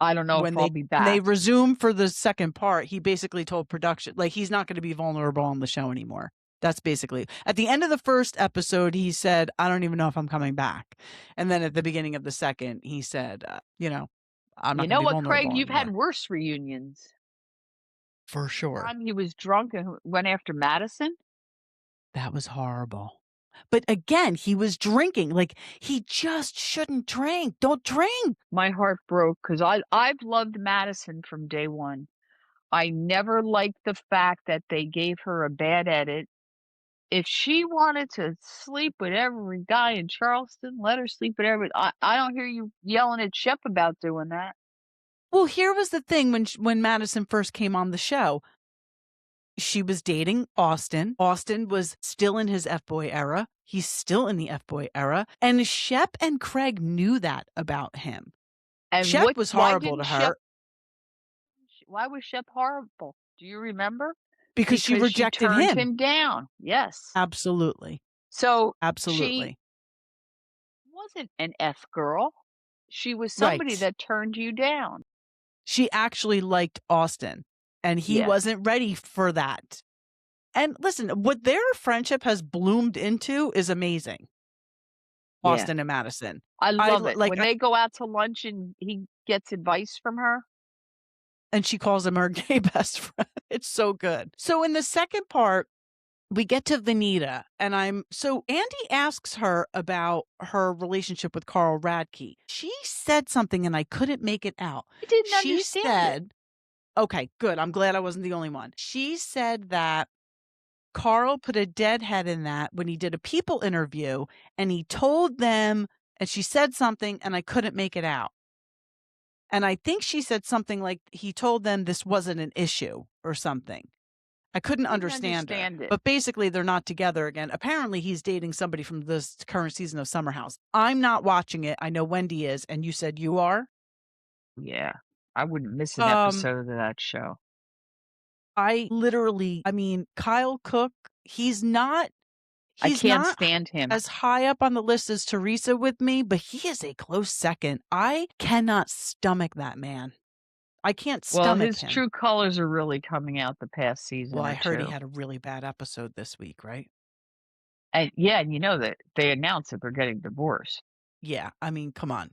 I don't know if I'll be back. When they resumed for the second part, he basically told production, like, he's not going to be vulnerable on the show anymore. That's basically at the end of the first episode. He said, I don't even know if I'm coming back. And then at the beginning of the second, he said, I'm not going to be vulnerable Craig, anymore. you've had worse reunions. For sure. The time he was drunk and went after Madison. That was horrible. But again, he was drinking. Like, he just shouldn't drink. Don't drink. My heart broke because I've loved Madison from day one. I never liked the fact that they gave her a bad edit. If she wanted to sleep with every guy in Charleston, let her sleep with every. I don't hear you yelling at Shep about doing that. Well, here was the thing when Madison first came on the show. she was dating Austin. Austin was still in his F-boy era. He's still in the F-boy era. And Shep and Craig knew that about him. And Shep was horrible to her why was Shep horrible? Do you remember? because she Because she rejected turned him. him down. Yes. Absolutely. So she Absolutely. wasn't an F girl. She was Right. somebody that turned you down. She actually liked Austin, and he Yeah. wasn't ready for that. And listen, what their friendship has bloomed into is amazing. Yeah. Austin and Madison. I love it. like, When they go out to lunch and he gets advice from her. and she calls him her gay best friend. It's so good. So in the second part, we get to Venita, and Andy asks her about her relationship with Carl Radke. She said something and I couldn't make it out. I didn't She understand it. said, okay, good. I'm glad I wasn't the only one. She said that Carl put a deadhead in that when he did a People interview, and he told them, and she said something and I couldn't make it out. And I think she said something like he told them this wasn't an issue or something. I couldn't understand her. it. But basically, they're not together again. Apparently, he's dating somebody from this current season of Summer House. I'm not watching it. I know Wendy is, and you said you are? Yeah. I wouldn't miss an episode of that show. I mean, Kyle Cook, he's I not can't stand him. as high up on the list as Teresa with me, but he is a close second. I cannot stomach that man. I can't Well, stomach his him. true colors are really coming out the past season. Well, or I heard he two. had a really bad episode this week, right? And yeah, and you know that they announced that they're getting divorced. Yeah, I mean, come on.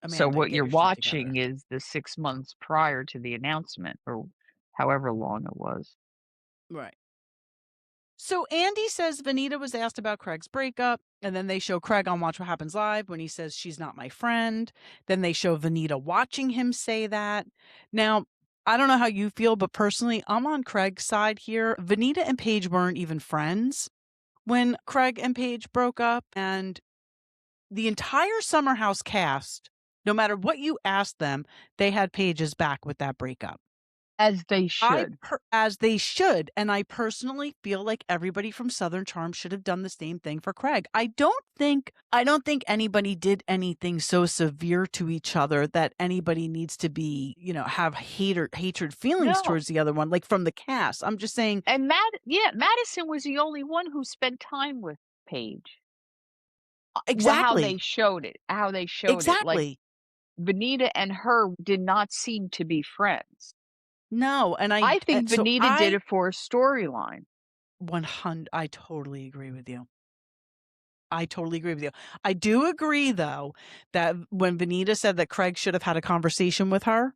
So Amanda, what get you're your shit together. watching is the 6 months prior to the announcement, or however long it was. Right. So Andy says Venita was asked about Craig's breakup, and then they show Craig on Watch What Happens Live when he says she's not my friend. Then they show Venita watching him say that. Now, I don't know how you feel, but personally, I'm on Craig's side here. Venita and Paige weren't even friends when Craig and Paige broke up, and the entire Summer House cast, no matter what you asked them, they had Paige's back with that breakup. As they should. As they should. And I personally feel like everybody from Southern Charm should have done the same thing for Craig. I don't think anybody did anything so severe to each other that anybody needs to be, have hatred feelings towards the other one, like from the cast. I'm just saying. And Madison was the only one who spent time with Paige. Exactly. How they showed it. Exactly. Like Venita and her did not seem to be friends. No, and I think Venita did it for a storyline. 100. I totally agree with you. I do agree, though, that when Venita said that Craig should have had a conversation with her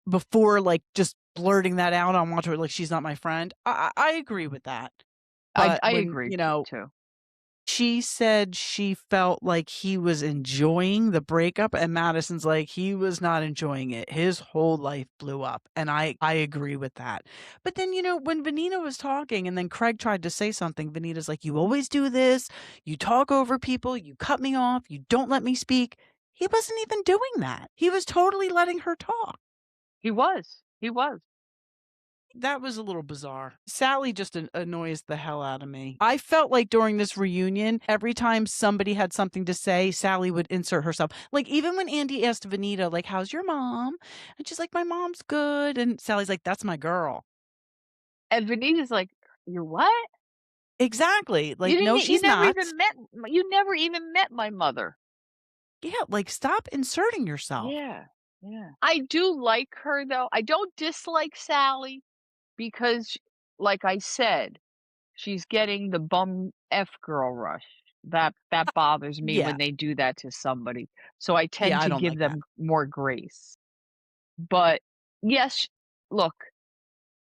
before, like, just blurting that out on Watch Her, like, she's not my friend, I agree with that. But I agree, too. She said she felt like he was enjoying the breakup, and Madison's like, he was not enjoying it. His whole life blew up, and I agree with that. But then, when Venita was talking and then Craig tried to say something, Venita's like, you always do this. You talk over people. You cut me off. You don't let me speak. He wasn't even doing that. He was totally letting her talk. He was. That was a little bizarre. Salley just annoys the hell out of me. I felt like during this reunion, every time somebody had something to say, Salley would insert herself. Like, even when Andy asked Venita, like, how's your mom? And she's like, my mom's good. And Sally's like, that's my girl. And Venita's like, you're what? Exactly. Like, no, she's not. You never even met my mother. Yeah, like, stop inserting yourself. Yeah. I do like her, though. I don't dislike Salley. Because, like I said, she's getting the bum F girl rush. That bothers me when they do that to somebody. So I tend to give them more grace. But yes, look,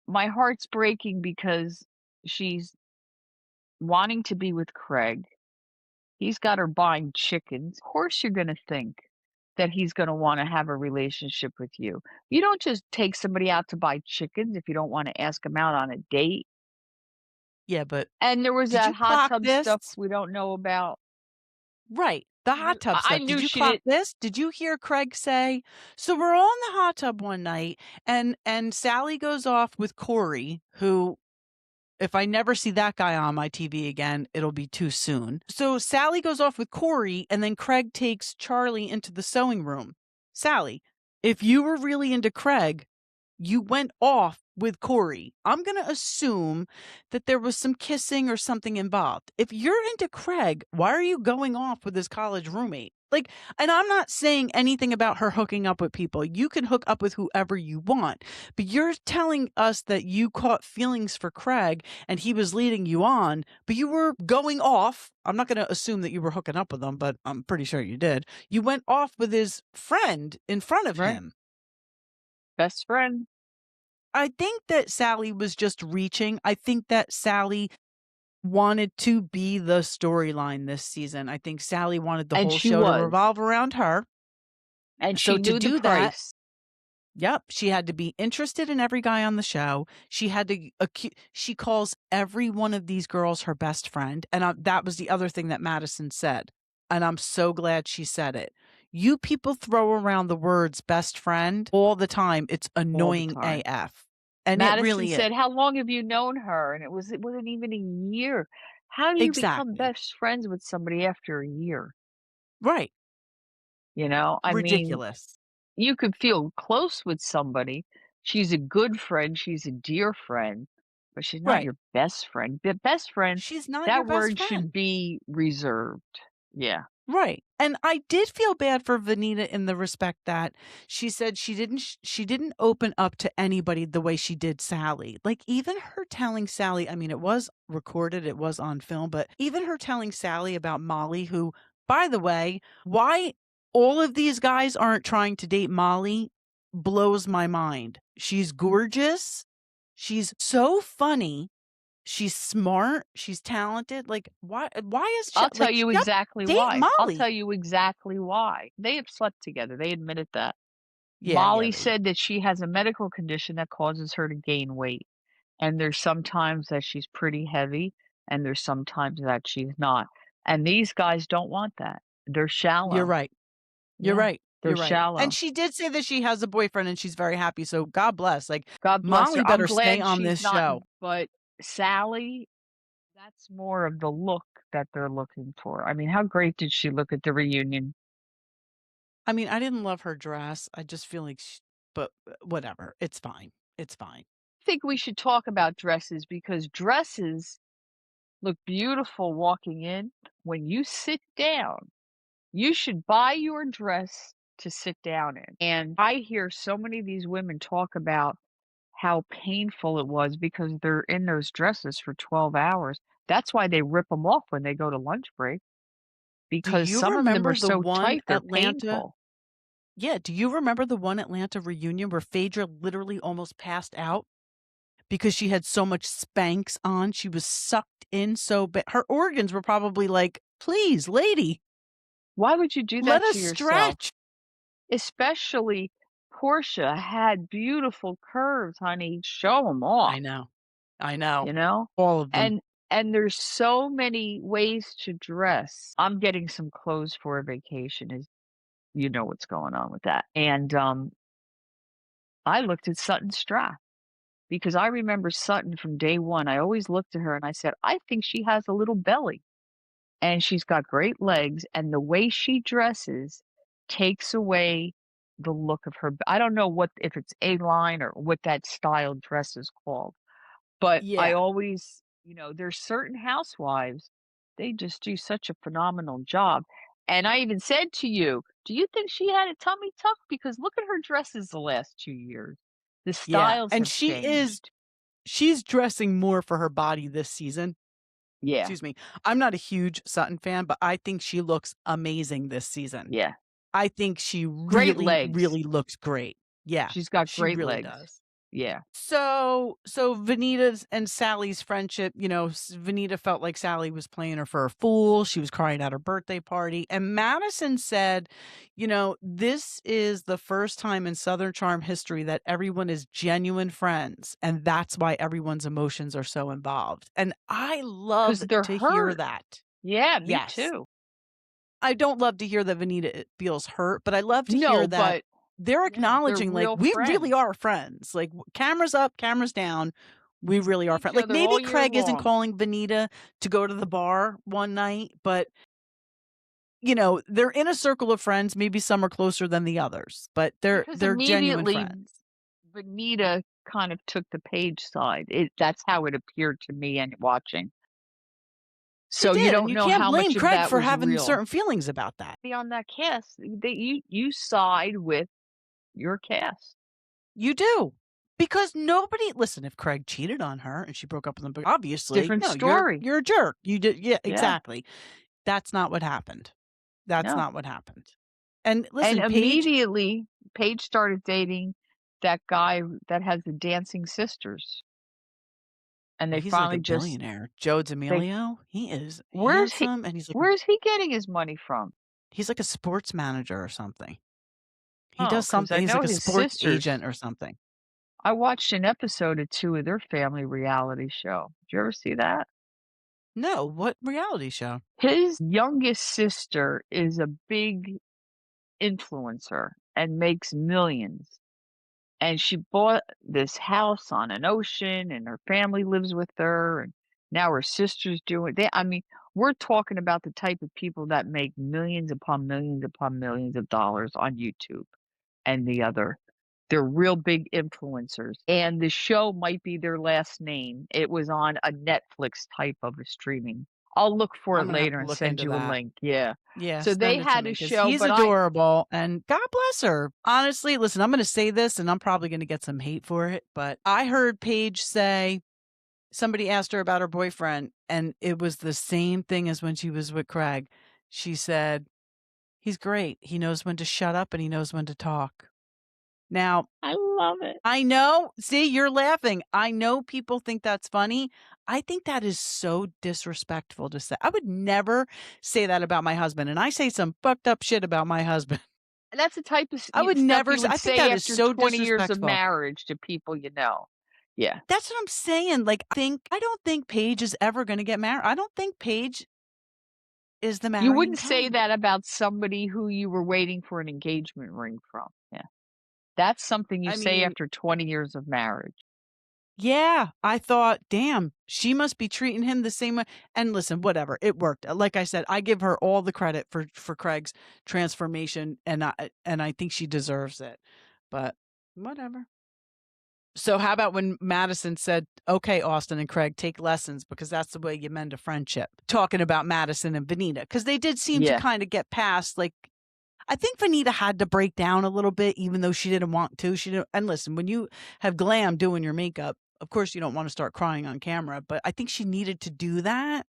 my heart's breaking because she's wanting to be with Craig. He's got her buying chickens. Of course you're going to think that he's going to want to have a relationship with you. You don't just take somebody out to buy chickens if you don't want to ask them out on a date. Yeah, but and there was that hot tub stuff we don't know about. Right. The hot tub I stuff. knew Did you she clock did. this? Did you hear Craig say, so we're all in the hot tub one night and Salley goes off with Corey, who, if I never see that guy on my TV again, it'll be too soon. So Salley goes off with Corey, and then Craig takes Charlie into the sewing room. Salley, if you were really into Craig, you went off with Corey. I'm going to assume that there was some kissing or something involved. If you're into Craig, why are you going off with his college roommate? Like, and I'm not saying anything about her hooking up with people. You can hook up with whoever you want, but you're telling us that you caught feelings for Craig and he was leading you on, but you were going off. I'm not going to assume that you were hooking up with him, but I'm pretty sure you did. You went off with his friend in front of Right. him. Best friend. I think that Salley was just reaching. I think that Salley wanted to be the storyline this season. I think Salley wanted the And whole she show to was. revolve around her. And So she to knew the do that, price. yep, she had to be interested in every guy on the show. She had to she calls every one of these girls her best friend, and that was the other thing that Madison said. And I'm so glad she said it. You people throw around the words best friend all the time. It's annoying time. AF. And Madison it really said, is. "How long have you known her?" And it wasn't even a year. How do you become Exactly. best friends with somebody after a year? Right. You know, I mean, Ridiculous. you could feel close with somebody. She's a good friend. She's a dear friend, but she's not Right. your best friend. But best friend, She's not your that best word should friend. be reserved. Yeah. Right. And I did feel bad for Venita in the respect that she said she didn't open up to anybody the way she did Salley. Like even her telling Salley, I mean, it was recorded, it was on film, but even her telling Salley about Molly, who, by the way, why all of these guys aren't trying to date Molly blows my mind. She's gorgeous. She's so funny. She's smart, she's talented, like, why is I'll tell like, you yeah, exactly date why. I'll Molly. tell you exactly why. They have slept together. They admitted that. Yeah, Molly said that she has a medical condition that causes her to gain weight. And there's sometimes that she's pretty heavy, and there's sometimes that she's not. And these guys don't want that. They're you're shallow. right, you're Yeah, right, they're you're right, and shallow. she did say that she has a boyfriend and she's very happy, so God bless, like, God bless Molly her. I'm better stay glad on she's this not, show. but Salley, that's more of the look that they're looking for. I mean, how great did she look at the reunion? I mean, I didn't love her dress, I just feel like but whatever, it's fine, it's fine. I think we should talk about dresses because dresses look beautiful walking in. When you sit down, you should buy your dress to sit down in. And I hear so many of these women talk about how painful it was because they're in those dresses for 12 hours. That's why they rip them off when they go to lunch break Do because you some of them are remember the so one tight, they're Atlanta painful. Yeah, do you remember the one Atlanta reunion where Phaedra literally almost passed out? Because she had so much Spanx on, she was sucked in so bad. Her organs were probably like, "Please, lady, Why would you do let that us to yourself? stretch." Especially Portia had beautiful curves, honey. Show them off, I know, you know? all of them. And there's so many ways to dress. I'm getting some clothes for a vacation, as you know what's going on with that. And I looked at Sutton Strath because I remember Sutton from day one. I always looked at her and I said, I think she has a little belly. And she's got great legs, and the way she dresses takes away the look of her. I don't know what if it's A-line or what that style dress is called, but I Yeah, always, there's certain housewives, they just do such a phenomenal job. And I even said to you, do you think she had a tummy tuck? Because look at her dresses the last 2 years. The yeah, styles and have changed. she's dressing more for her body this season. Yeah, Excuse me. I'm not a huge Sutton fan, but I think she looks amazing this season. yeah. I think she Great really, legs. really looks great. Yeah, She's got she great really legs. does. Yeah. So Venita's and Sally's friendship, Venita felt like Salley was playing her for a fool. She was crying at her birthday party. And Madison said, this is the first time in Southern Charm history that everyone is genuine friends. And that's why everyone's emotions are so involved. And I love Because they're to hear hurt. that. Yeah, me Yes. too. I don't love to hear that Venita feels hurt, but I love to No, hear that but they're yeah, acknowledging, they're like, real we really friends. are friends. Like, cameras up, cameras down. We We really see are each friends. Like, other maybe all year Craig isn't long. calling Venita to go to the bar one night, but, you know, they're in a circle of friends. Maybe some are closer than the others, but they're Because genuine immediately friends. Venita kind of took the Paige side. That's how it appeared to me and watching. She So you did, and don't you know can't how blame much of Craig that for was having real. certain feelings about that. On that cast, you side with your cast. You do. Because nobody listen, if Craig cheated on her and she broke up with him, obviously, Different no, story. you're a jerk. You did, yeah, Yeah. exactly. That's not what happened. That's No. not what happened. And listen, And Paige, immediately Paige started dating that guy that has the dancing sisters. And they he's like finally a just billionaire. Joe D'Amelio, he is where's he handsome, and he's like where's he getting his money from? he's like a sports manager or something. He Oh, does because something. I He's like know a his sports agent sisters. or something. I watched an episode or two of their family reality show. Did you ever see that? No, what reality show? His youngest sister is a big influencer and makes millions. And she bought this house on an ocean, and her family lives with her, and now her sister's doing they I mean, we're talking about the type of people that make millions upon millions of dollars on YouTube and the other. They're real big influencers, and the show might be their last name. It was on a Netflix type of a streaming. I'll look for I'm it gonna have later to and look send into you a that. link. Yeah. Yeah, So they send it to had me a because show, he's but adorable, and God bless her. Honestly, listen, I'm going to say this, and I'm probably going to get some hate for it, but I heard Paige say somebody asked her about her boyfriend, and it was the same thing as when she was with Craig. She said, "He's great. He knows when to shut up, and he knows when to talk." Now, I love it. I know. See, you're laughing. I know people think that's funny. I think that is so disrespectful to say. I would never say that about my husband, and I say some fucked up shit about my husband. And that's the type of I would stuff never you say. would I think say that is after so 20 years of disrespectful. marriage to people you know. Yeah. That's what I'm saying. Like, I don't think Paige is ever going to get married. I don't think Paige is the marrying You wouldn't say kind. that about somebody who you were waiting for an engagement ring from. Yeah. That's something you I say mean, after 20 years of marriage. yeah, I thought, damn, she must be treating him the same way. And listen, whatever, it worked. Like I said, I give her all the credit for Craig's transformation, and I think she deserves it. But whatever. So how about when Madison said, "Okay, Austin and Craig, take lessons because that's the way you mend a friendship." Talking about Madison and Venita, because they did seem to Yeah. kind of get past. Like, I think Venita had to break down a little bit, even though she didn't want to. She didn't. And listen, when you have glam doing your makeup, of course you don't want to start crying on camera. But I think she needed to do that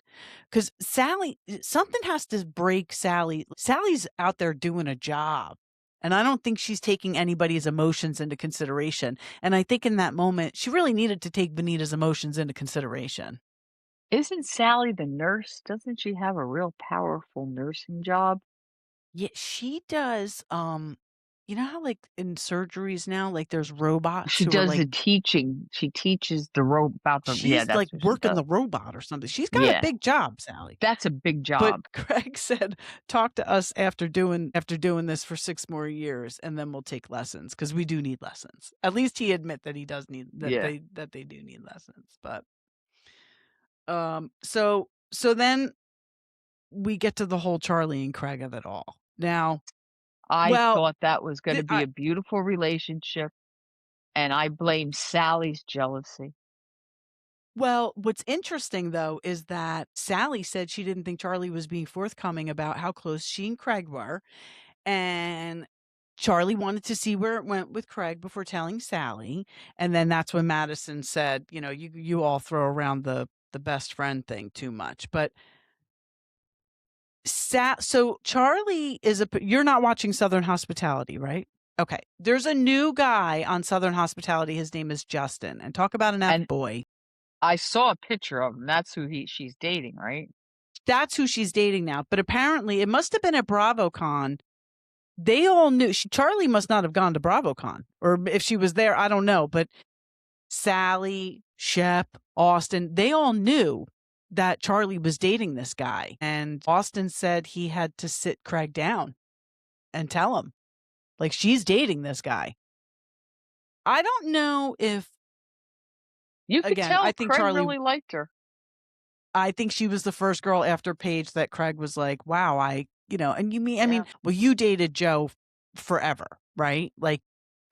because Salley, something has to break Salley. Sally's out there doing a job. And I don't think she's taking anybody's emotions into consideration. And I think in that moment, she really needed to take Venita's emotions into consideration. Isn't Salley the nurse? Doesn't she have a real powerful nursing job? Yeah, she does. You know how like in surgeries now, like there's robots She who are does like the teaching. She teaches the about the yeah, she's that's like what she working does. the robot or something. She's got a Yeah. big job, Salley. That's a big But job. Craig said, "Talk to us after doing this for 6 more years, and then we'll take lessons because we do need lessons." At least he admit that he does need that Yeah. they do need lessons. But so then we get to the whole Charlie and Craig of it all. Now, I well, thought that was gonna be I a beautiful relationship, and I blame Sally's jealousy. well, what's interesting though is that Salley said she didn't think Charlie was being forthcoming about how close she and Craig were, and Charlie wanted to see where it went with Craig before telling Salley, and then that's when Madison said, you know, you all throw around the best friend thing too much. But so Charlie is you're not watching Southern Hospitality, right? Okay. There's a new guy on Southern Hospitality. His name is Justin. And talk about an And F-boy. I saw a picture of him. That's who she's dating, right? That's who she's dating now. But apparently it must have been at BravoCon. They all knew. Charlie must not have gone to BravoCon. Or if she was there, I don't know. But Salley, Shep, Austin, they all knew that Charlie was dating this guy. And Austin said he had to sit Craig down and tell him, like, she's dating this guy. I don't know if, You could again, I tell think Craig Charlie, really liked her. I think she was the first girl after Paige that Craig was like, wow, and I mean, well, you dated Joe forever, right? Like,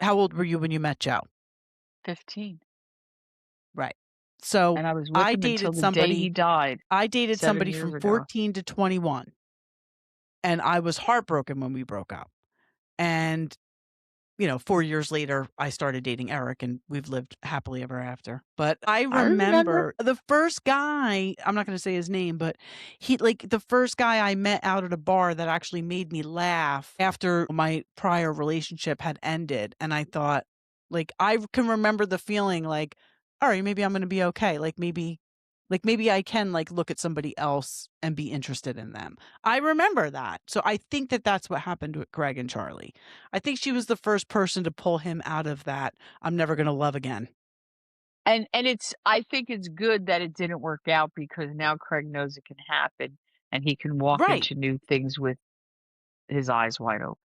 how old were you when you met Joe? 15. Right. So And I was with I him until dated the day he somebody, died I dated 7 somebody years from ago. 14 to 21. And I was heartbroken when we broke up. And 4 years later, I started dating Eric and we've lived happily ever after. But I remember the first guy, I'm not going to say his name, but the first guy I met out at a bar that actually made me laugh after my prior relationship had ended. And I thought, like, I can remember the feeling like, all right, maybe I'm going to be okay. Maybe I can look at somebody else and be interested in them. I remember that. So I think that that's what happened with Greg and Charlie. I think she was the first person to pull him out of that I'm never going to love again. And I think it's good that it didn't work out because now Craig knows it can happen and he can walk Right. into new things with his eyes wide open.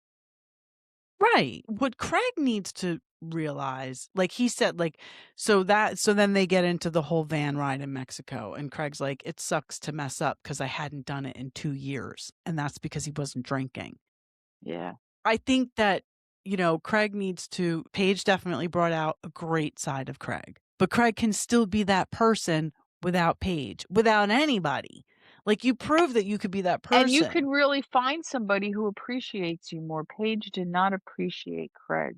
Right. What Craig needs to realize, like he said, so then they get into the whole van ride in Mexico and Craig's like, it sucks to mess up because I hadn't done it in 2 years. And that's because he wasn't drinking. Yeah. I think that, Craig Paige definitely brought out a great side of Craig, but Craig can still be that person without Paige, without anybody. Like, you prove that you could be that person. And you can really find somebody who appreciates you more. Paige did not appreciate Craig.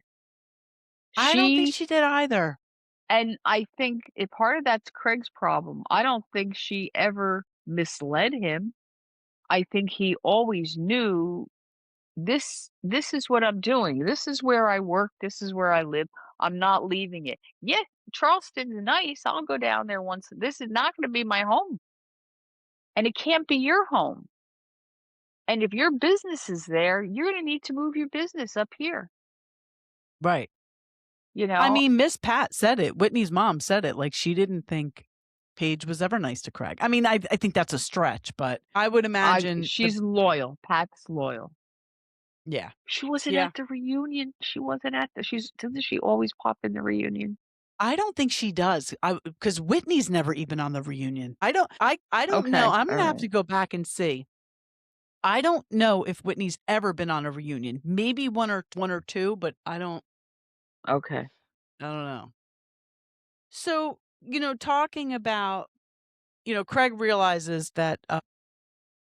I don't think she did either. And I think part of that's Craig's problem. I don't think she ever misled him. I think he always knew this is what I'm doing. This is where I work. This is where I live. I'm not leaving it. Yeah, Charleston's nice. I'll go down there once. This is not going to be my home. And it can't be your home. And if your business is there, you're going to need to move your business up here. Right. I mean, Miss Pat said it. Whitney's mom said it. Like, she didn't think Paige was ever nice to Craig. I mean, I think that's a stretch, but I would imagine she's loyal. Pat's loyal. Yeah. She wasn't at the reunion. She wasn't at doesn't she always pop in the reunion? I don't think she does. Because Whitney's never even on the reunion. I don't know. I'm going to have to go back and see. I don't know if Whitney's ever been on a reunion. Maybe one or two, but I don't. Okay. I don't know. So, talking about, Craig realizes that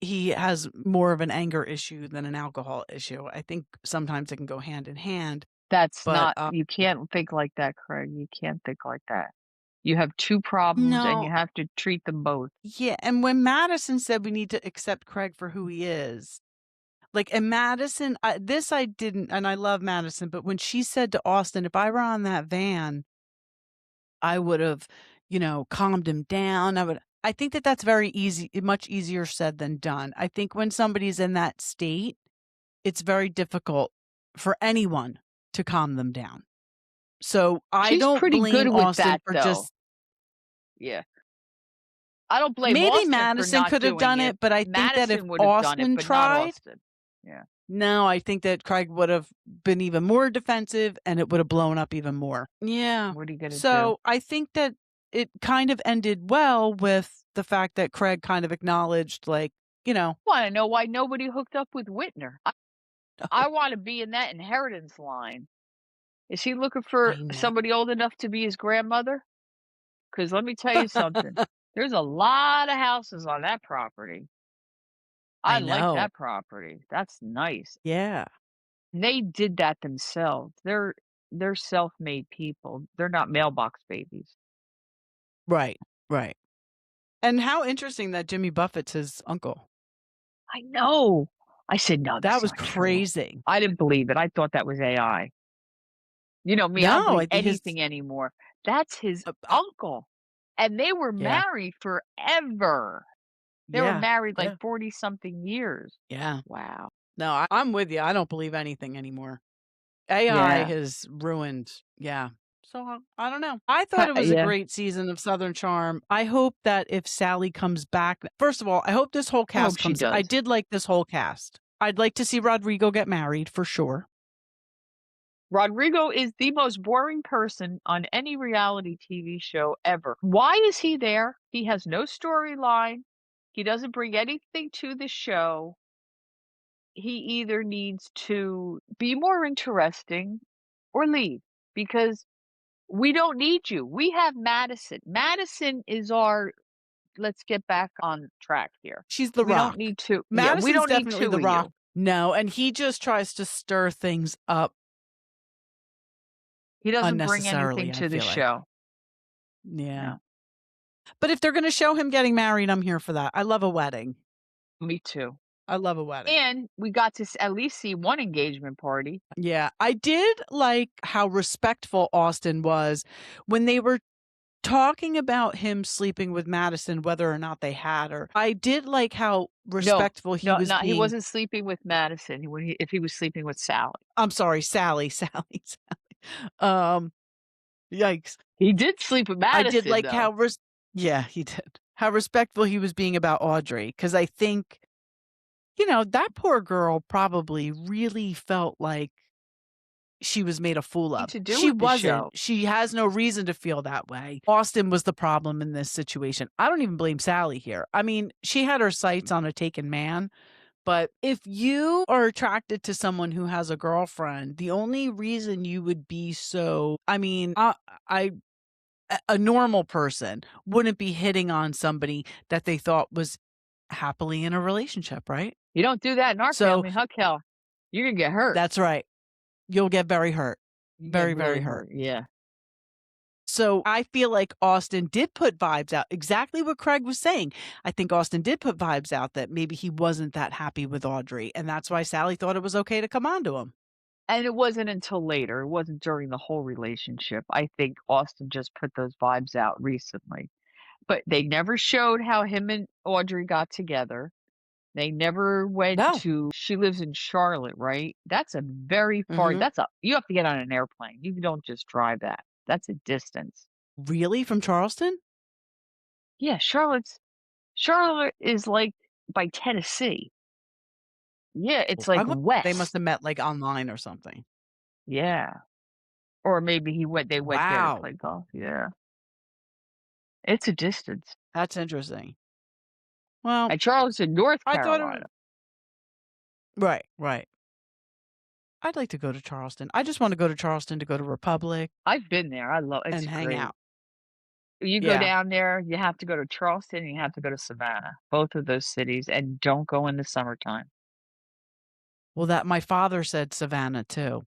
he has more of an anger issue than an alcohol issue. I think sometimes it can go hand in hand. That's not, you can't think like that, Craig. You can't think like that. You have two problems and you have to treat them both. Yeah. And when Madison said we need to accept Craig for who he is, and Madison, this I didn't, and I love Madison, but when she said to Austin, if I were on that van, I would have, calmed him down. I think that that's very easy, much easier said than done. I think when somebody's in that state, it's very difficult for anyone to calm them down. So I don't blame Austin for just. Yeah. I don't blame maybe Austin Madison could have done it, but I think that if Austin tried, yeah. No, I think that Craig would have been even more defensive and it would have blown up even more. Yeah. What are you going to do? So I think that it kind of ended well with the fact that Craig kind of acknowledged, I want to know why nobody hooked up with Whitner. I want to be in that inheritance line. Is he looking for somebody old enough to be his grandmother? Because let me tell you something. There's a lot of houses on that property. I like that property. That's nice. Yeah. They did that themselves. They're self-made people. They're not mailbox babies. Right. Right. And how interesting that Jimmy Buffett's his uncle. I know. I said, no, that was crazy. True. I didn't believe it. I thought that was AI. You know me, I don't believe anything anymore. That's his uncle. And they were married forever. They were married 40-something years. Yeah. Wow. No, I'm with you. I don't believe anything anymore. AI has ruined. Yeah. So I don't know. I thought it was a Yeah. great season of Southern Charm. I hope that if Salley comes back, first of all, I hope this whole I hope cast she comes. I does. did like this whole cast. I'd like to see Rodrigo get married for sure. Rodrigo is the most boring person on any reality TV show ever. Why is he there? He has no storyline. He doesn't bring anything to the show. He either needs to be more interesting or leave because we don't need you. We have Madison. Madison is our let's get back on track here. She's the We don't Rock. need to. Yeah, we Madison's don't need definitely two the of Rock. you. No, and he just tries to stir things up He doesn't bring unnecessarily, anything I to the feel like. show. Yeah. No. But if they're going to show him getting married, I'm here for that. I love a wedding. Me too. I love a wedding. And we got to at least see one engagement party. Yeah. I did like how respectful Austin was when they were talking about him sleeping with Madison, whether or not they had her. I did like how respectful he was being. He wasn't sleeping with Madison. If he was sleeping with Salley. I'm sorry, Salley. Yikes. He did sleep with Madison. I did like though. how yeah, he did. How respectful he was being about Audrey, because I think, that poor girl probably really felt like she was made a fool of. She wasn't. She has no reason to feel that way. Austin was the problem in this situation. I don't even blame Salley here. I mean, she had her sights on a taken man, but if you are attracted to someone who has a girlfriend, the only reason you would be so, a normal person wouldn't be hitting on somebody that they thought was happily in a relationship, right? You don't do that in our family, huh, Kel? You're going to get hurt. That's right. You'll get very hurt. Very, very hurt. Yeah. So I feel like Austin did put vibes out. Exactly what Craig was saying. I think Austin did put vibes out that maybe he wasn't that happy with Audrey. And that's why Salley thought it was okay to come on to him. And it wasn't until later. It wasn't during the whole relationship. I think Austin just put those vibes out recently. But they never showed how him and Audrey got together. They never went to, she lives in Charlotte, right? That's a very far, you have to get on an airplane. You don't just drive that. That's a distance. Really? From Charleston? Yeah, Charlotte is like by Tennessee. Yeah, it's like west. They must have met like online or something. Yeah. Or maybe they went there to play golf. Yeah. It's a distance. That's interesting. Well, at Charleston, North Carolina. Right. I'd like to go to Charleston. I just want to go to Charleston to go to Republic. I've been there. I love it. And hang out. You go down there, you have to go to Charleston and you have to go to Savannah. Both of those cities, and don't go in the summertime. Well, that my father said Savannah too.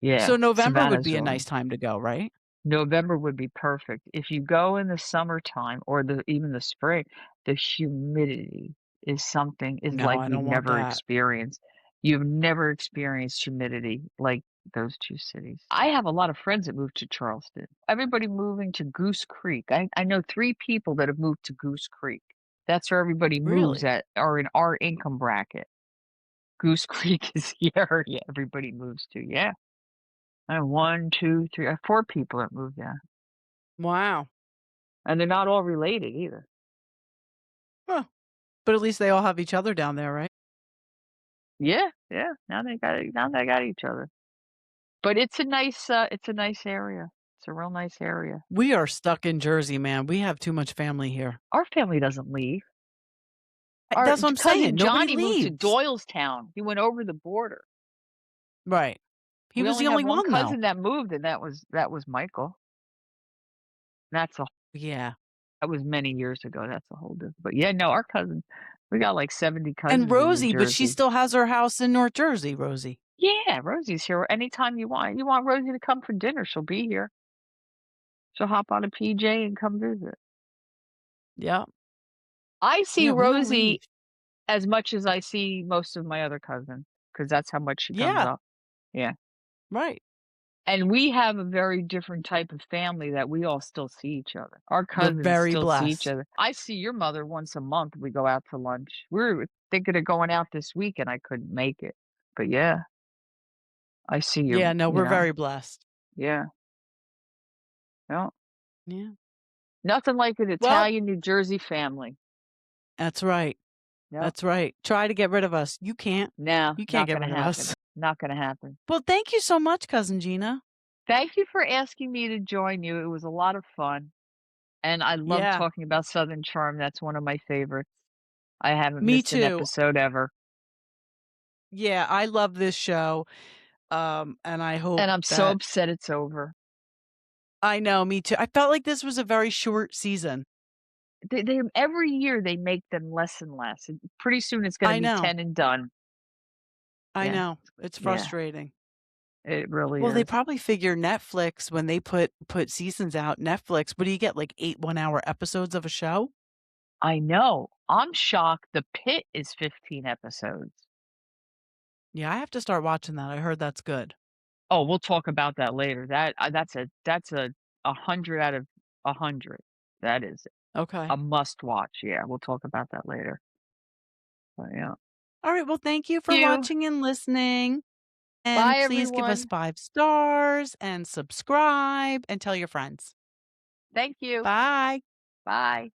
Yeah. So November would be a nice time to go, right? November would be perfect. If you go in the summertime or even the spring, the humidity is like you've never experienced. You've never experienced humidity like those two cities. I have a lot of friends that moved to Charleston. Everybody moving to Goose Creek. I know 3 people that have moved to Goose Creek. That's where everybody moves at, or in our income bracket. Goose Creek is the area everybody moves to. Yeah. And 1, 2, 3, 4 people that moved there. Wow. And they're not all related either. Huh. But at least they all have each other down there, right? Yeah. Now they got each other. But it's a nice area. It's a real nice area. We are stuck in Jersey, man. We have too much family here. Our family doesn't leave. That's what I'm saying. Johnny Nobody leaves. moved to Doylestown. He went over the border. Right. He was the only one cousin that moved, and that was Michael. That was many years ago. That's a whole different. But yeah, no, our cousins, we got like 70 cousins. And Rosie, but she still has her house in North Jersey, Rosie. Yeah, Rosie's here anytime you want. You want Rosie to come for dinner, she'll be here. She'll hop on a PJ and come visit. Yeah. I see Rosie as much as I see most of my other cousins, because that's how much she comes up. Yeah. Right. And we have a very different type of family that we all still see each other. Our cousins still see each other. I see your mother once a month. We go out to lunch. We were thinking of going out this week, and I couldn't make it. But yeah, I see you. Yeah, no, we're very blessed. Yeah. No, Yeah. nothing like an Well, Italian New Jersey family. that's right. Yep. That's right. Try to get rid of us. You can't. No, You can't not get gonna rid of happen. us. Not gonna happen. Well, thank you so much, Cousin Gina. Thank you for asking me to join you. It was a lot of fun, and I love Yeah, talking about Southern Charm. That's one of my favorites. I haven't me missed an too. episode ever, Yeah, I love this show. And I hope and I'm so that upset it's over. I know, me too. I felt like this was a very short season. They every year they make them less and less, and pretty soon it's gonna I be know. 10 and done. I Yeah, know. It's yeah, frustrating. it really Well, they is. probably figure Netflix when they put seasons out, Netflix, what do you get, like 8 one-hour episodes of a show? I know. I'm shocked The Pit is 15 episodes. Yeah, I have to start watching that. I heard that's good. Oh, we'll talk about that later. That's a 100 out of 100. That is Okay. a must watch. Yeah, we'll talk about that later. But yeah. All right, well, thank you for You. watching and listening, and Bye, please give us everyone. 5 stars and subscribe and tell your friends. Thank you. Bye. Bye.